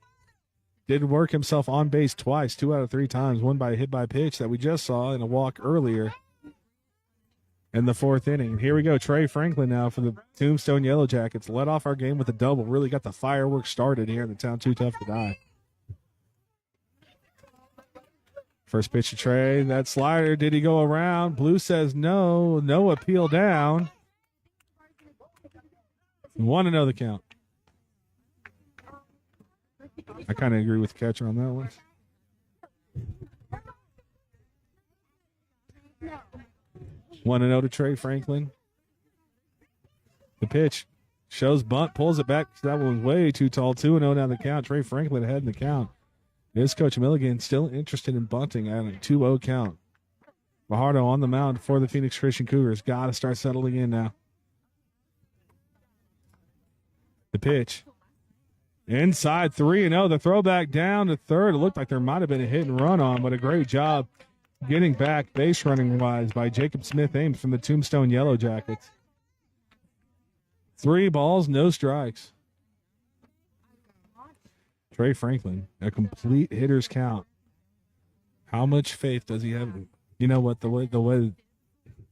S1: did work himself on base twice, 2 out of 3 times, 1 by a hit by pitch that we just saw in a walk earlier in the 4th inning. Here we go, Trey Franklin now for the Tombstone Yellowjackets. Led off our game with a double. Really got the fireworks started here in the town Too Tough to Die. First pitch to Trey. That slider, did he go around? Blue says no. No appeal down. 1-0 the count. I kind of agree with the catcher on that one.
S2: No.
S1: 1-0 to Trey Franklin. The pitch shows bunt, pulls it back. That one was way too tall. 2-0 down the count. Trey Franklin ahead in the count. Is Coach Milligan still interested in bunting at a 2-0 count? Fajardo on the mound for the Phoenix Christian Cougars. Got to start settling in now. The pitch. Inside 3-0. The throwback down to third. It looked like there might have been a hit and run on, but a great job getting back base running wise by Jacob Smith Ames from the Tombstone Yellowjackets. 3 balls, no strikes. Trey Franklin, a complete hitter's count. How much faith does he have? You know what, the way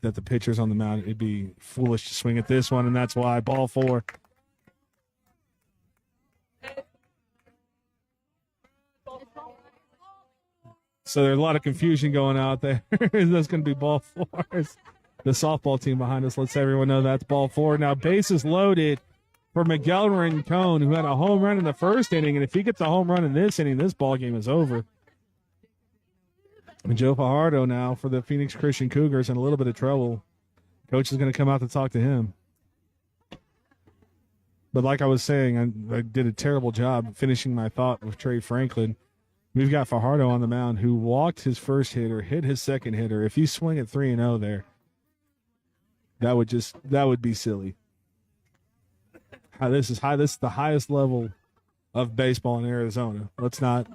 S1: that the pitcher's on the mound, it'd be foolish to swing at this one, and that's why. Ball 4. So there's a lot of confusion going out there. That's going to be ball 4. The softball team behind us lets everyone know that's ball 4. Now bases loaded for Miguel Rincon, who had a home run in the first inning. And if he gets a home run in this inning, this ball game is over. And Joe Fajardo now for the Phoenix Christian Cougars in a little bit of trouble. Coach is going to come out to talk to him. But like I was saying, I did a terrible job finishing my thought with Trey Franklin. We've got Fajardo on the mound who walked his first hitter, hit his second hitter. If you swing at 3-0 there, that would be silly. This is the highest level of baseball in Arizona. Let's not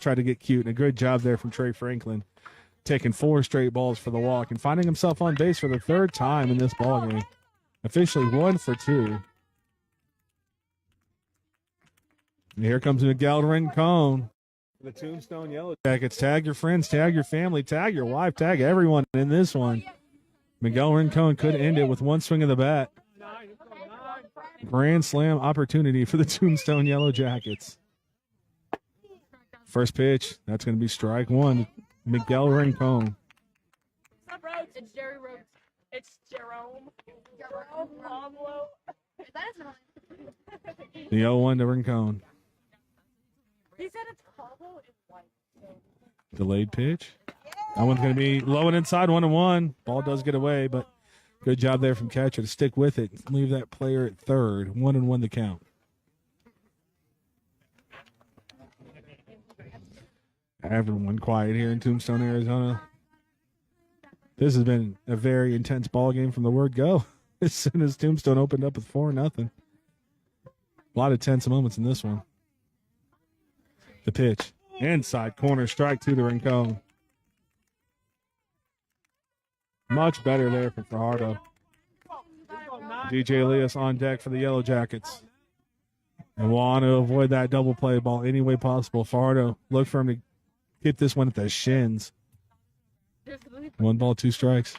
S1: try to get cute. And a good job there from Trey Franklin, taking 4 straight balls for the walk and finding himself on base for the 3rd time in this ball game. Officially 1 for 2. And here comes Miguel Rincon. The Tombstone Yellowjackets. Tag your friends, tag your family, tag your wife, tag everyone in this one. Miguel Rincon could end it with 1 swing of the bat. Grand slam opportunity for the Tombstone Yellowjackets. First pitch, that's going to be strike 1. Miguel Rincon.
S2: What's up, Rhodes? It's Jerry Rhodes. It's Jerome. Jerome Pablo. Is that his name?
S1: The 0-1 to Rincon.
S2: He said it's Pablo and white.
S1: Delayed pitch. That one's going to be low and inside, 1-1. Ball does get away, but good job there from catcher to stick with it. Leave that player at third. 1-1 the count. Everyone quiet here in Tombstone, Arizona. This has been a very intense ball game from the word go. As soon as Tombstone opened up with 4-0. A lot of tense moments in this one. The pitch. Inside corner, strike 2 to Rincon. Much better there for Fajardo. DJ Elias on deck for the Yellowjackets. And want to avoid that double play ball any way possible. Fajardo, look for him to hit this one at the shins. 1 ball, 2 strikes.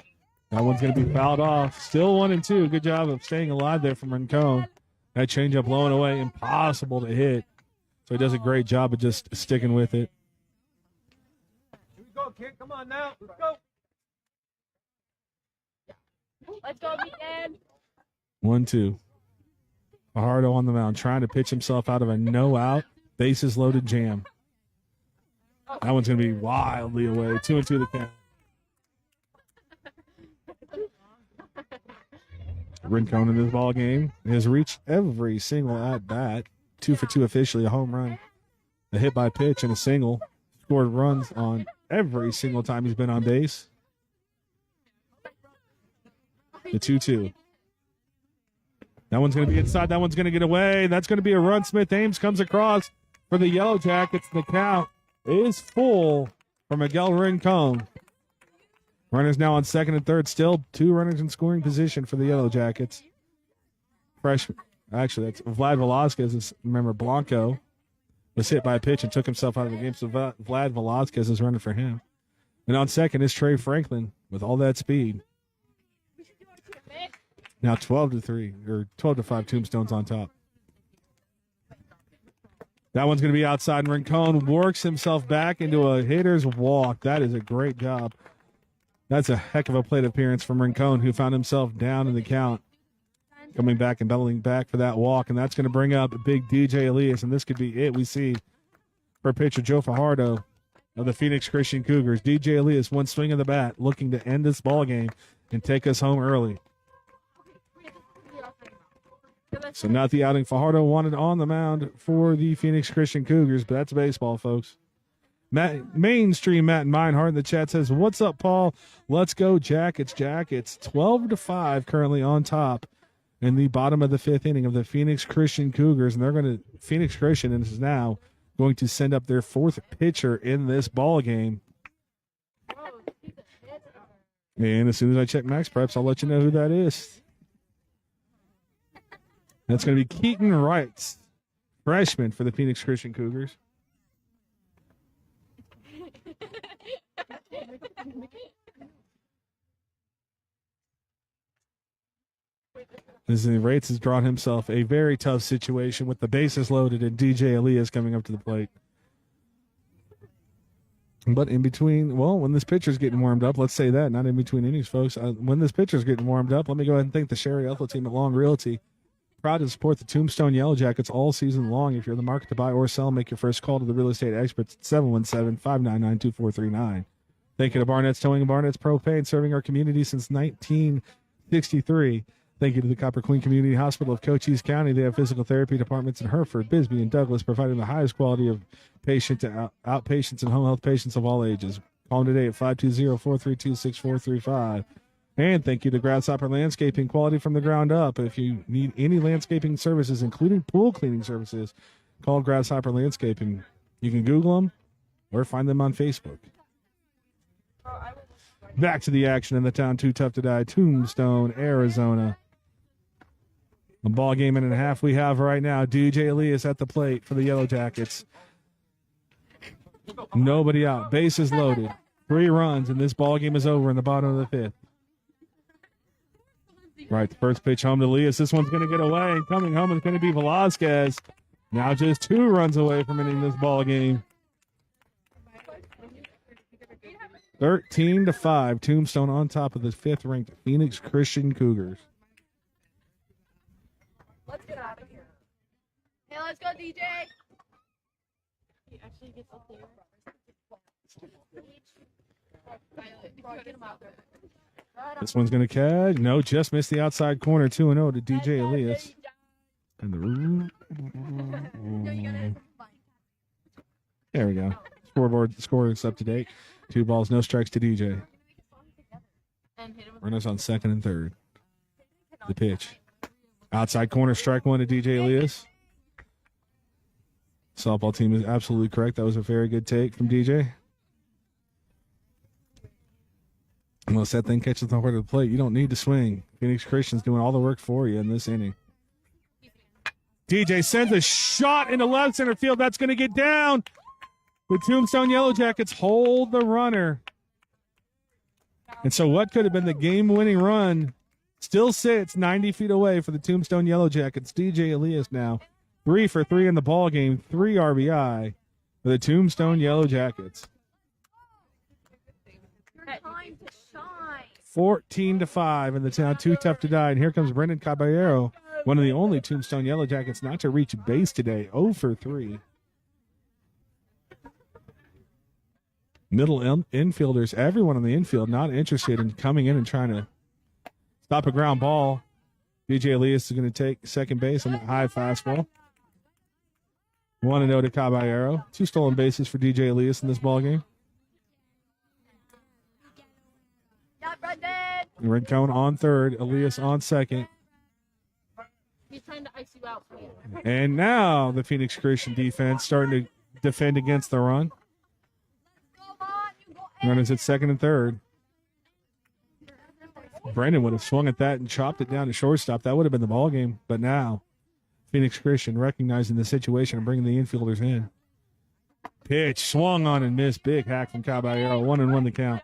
S1: That one's going to be fouled off. Still 1-2. Good job of staying alive there from Rincon. That changeup blowing away. Impossible to hit. So he does a great job of just sticking with it.
S4: Here we go, kid. Come on now. Let's go.
S2: Let's go, weekend.
S1: 1-2. Fajardo on the mound, trying to pitch himself out of a no-out, bases-loaded jam. That one's going to be wildly away. 2-2 the count. Rincon in this ball game has reached every single at-bat. 2 for 2 officially, a home run, a hit by pitch, and a single. Scored runs on every single time he's been on base. The 2-2. That one's going to be inside. That one's going to get away. That's going to be a run. Smith Ames comes across for the Yellow Jackets. The count is full for Miguel Rincon. Runners now on second and third. Still 2 runners in scoring position for the Yellow Jackets. Freshman. Actually, that's Vlad Velasquez. Remember, Blanco was hit by a pitch and took himself out of the game. So Vlad Velasquez is running for him. And on second is Trey Franklin with all that speed. Now 12-3 or 12-5. Tombstone's on top. That one's going to be outside, and Rincon works himself back into a hitter's walk. That is a great job. That's a heck of a plate appearance from Rincon, who found himself down in the count, coming back and battling back for that walk, and that's going to bring up big DJ Elias, and this could be it we see for pitcher Joe Fajardo of the Phoenix Christian Cougars. DJ Elias, one swing of the bat, looking to end this ball game and take us home early. So not the outing Fajardo wanted on the mound for the Phoenix Christian Cougars, but that's baseball, folks. Mainstream Matt Meinhardt in the chat says, "What's up, Paul? Let's go Jackets, Jackets." 12-5 currently on top in the bottom of the 5th inning of the Phoenix Christian Cougars, and they're going to Phoenix Christian is now going to send up their 4th pitcher in this ball game. And as soon as I check Max Preps, I'll let you know who that is. That's going to be Keaton Wright, freshman for the Phoenix Christian Cougars. As Wright has drawn himself a very tough situation with the bases loaded and DJ Elias coming up to the plate. But in between, well, when this pitcher's getting warmed up, let's say that, not in between innings, folks. When this pitcher's getting warmed up, let me go ahead and thank the Sherry Ethel team at Long Realty. Proud to support the Tombstone Yellowjackets all season long. If you're in the market to buy or sell, make your first call to the real estate experts at 717-599-2439. Thank you to Barnett's Towing and Barnett's Propane, serving our community since 1963. Thank you to the Copper Queen Community Hospital of Cochise County. They have physical therapy departments in Hereford, Bisbee, and Douglas, providing the highest quality of patient to outpatients and home health patients of all ages. Call them today at 520-432-6435. And thank you to Grasshopper Landscaping, quality from the ground up. If you need any landscaping services, including pool cleaning services, call Grasshopper Landscaping. You can Google them or find them on Facebook. Back to the action in the town too tough to die, Tombstone, Arizona. A ball game and a half we have right now. DJ Elias at the plate for the Yellow Jackets. Nobody out. Bases loaded. 3 runs, and this ball game is over in the bottom of the 5th. Right, the first pitch home to Elias. This one's going to get away, and coming home is going to be Velasquez. Now just 2 runs away from ending this ball game. 13-5. Tombstone on top of the 5th-ranked Phoenix Christian Cougars.
S2: Let's get out of here. Hey, let's go, DJ. He actually gets up there. Get him out there.
S1: This one's going to catch. No, just missed the outside corner. 2-0 to DJ Elias. And the there we go. Scoreboard score is up to date. 2 balls, no strikes to DJ. Runners on second and third. The pitch. Outside corner, strike 1 to DJ Elias. Softball team is absolutely correct. That was a very good take from DJ. Unless that thing catches the heart of the plate, you don't need to swing. Phoenix Christian's doing all the work for you in this inning. DJ sends a shot into left center field. That's going to get down. The Tombstone Yellowjackets hold the runner. And so what could have been the game-winning run still sits 90 feet away for the Tombstone Yellowjackets. DJ Elias now 3 for 3 in the ball game, 3 RBI for the Tombstone Yellowjackets. 14-5 in the town. Too tough to die. And here comes Brendan Caballero, one of the only Tombstone Yellowjackets not to reach base today. 0 for 3. Middle infielders, everyone on the infield not interested in coming in and trying to stop a ground ball. DJ Elias is going to take second base on the high fastball. 1-0 to Caballero. 2 stolen bases for DJ Elias in this ballgame. Rincon on third, Elias on second.
S2: He's trying to ice you out for you.
S1: And now the Phoenix Christian defense starting to defend against the run. Runners at second and third. Brandon would have swung at that and chopped it down to shortstop. That would have been the ball game. But now, Phoenix Christian recognizing the situation and bringing the infielders in. Pitch swung on and missed. Big hack from Caballero. 1-1 the count.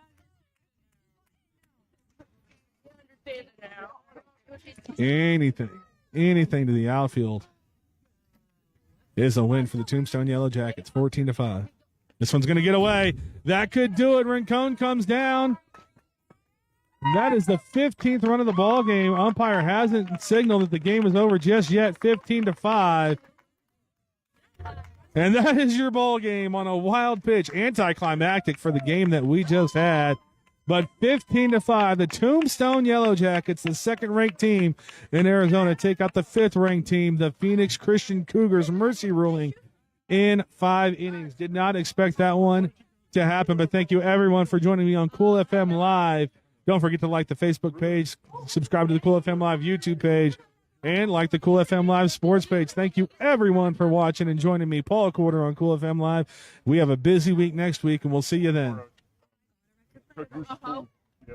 S1: Anything to the outfield is a win for the Tombstone Yellowjackets. 14-5. This one's going to get away. That could do it. Rincon comes down. That is the 15th run of the ball game. Umpire hasn't signaled that the game is over just yet. 15-5. And that is your ball game on a wild pitch. Anticlimactic for the game that we just had. But 15-5, the Tombstone Yellowjackets, the second-ranked team in Arizona, take out the fifth-ranked team, the Phoenix Christian Cougars. Mercy ruling in 5 innings. Did not expect that one to happen, but thank you, everyone, for joining me on Cool FM Live. Don't forget to like the Facebook page, subscribe to the Cool FM Live YouTube page, and like the Cool FM Live sports page. Thank you, everyone, for watching and joining me, Paul Quarter, on Cool FM Live. We have a busy week next week, and we'll see you then.
S4: Yeah,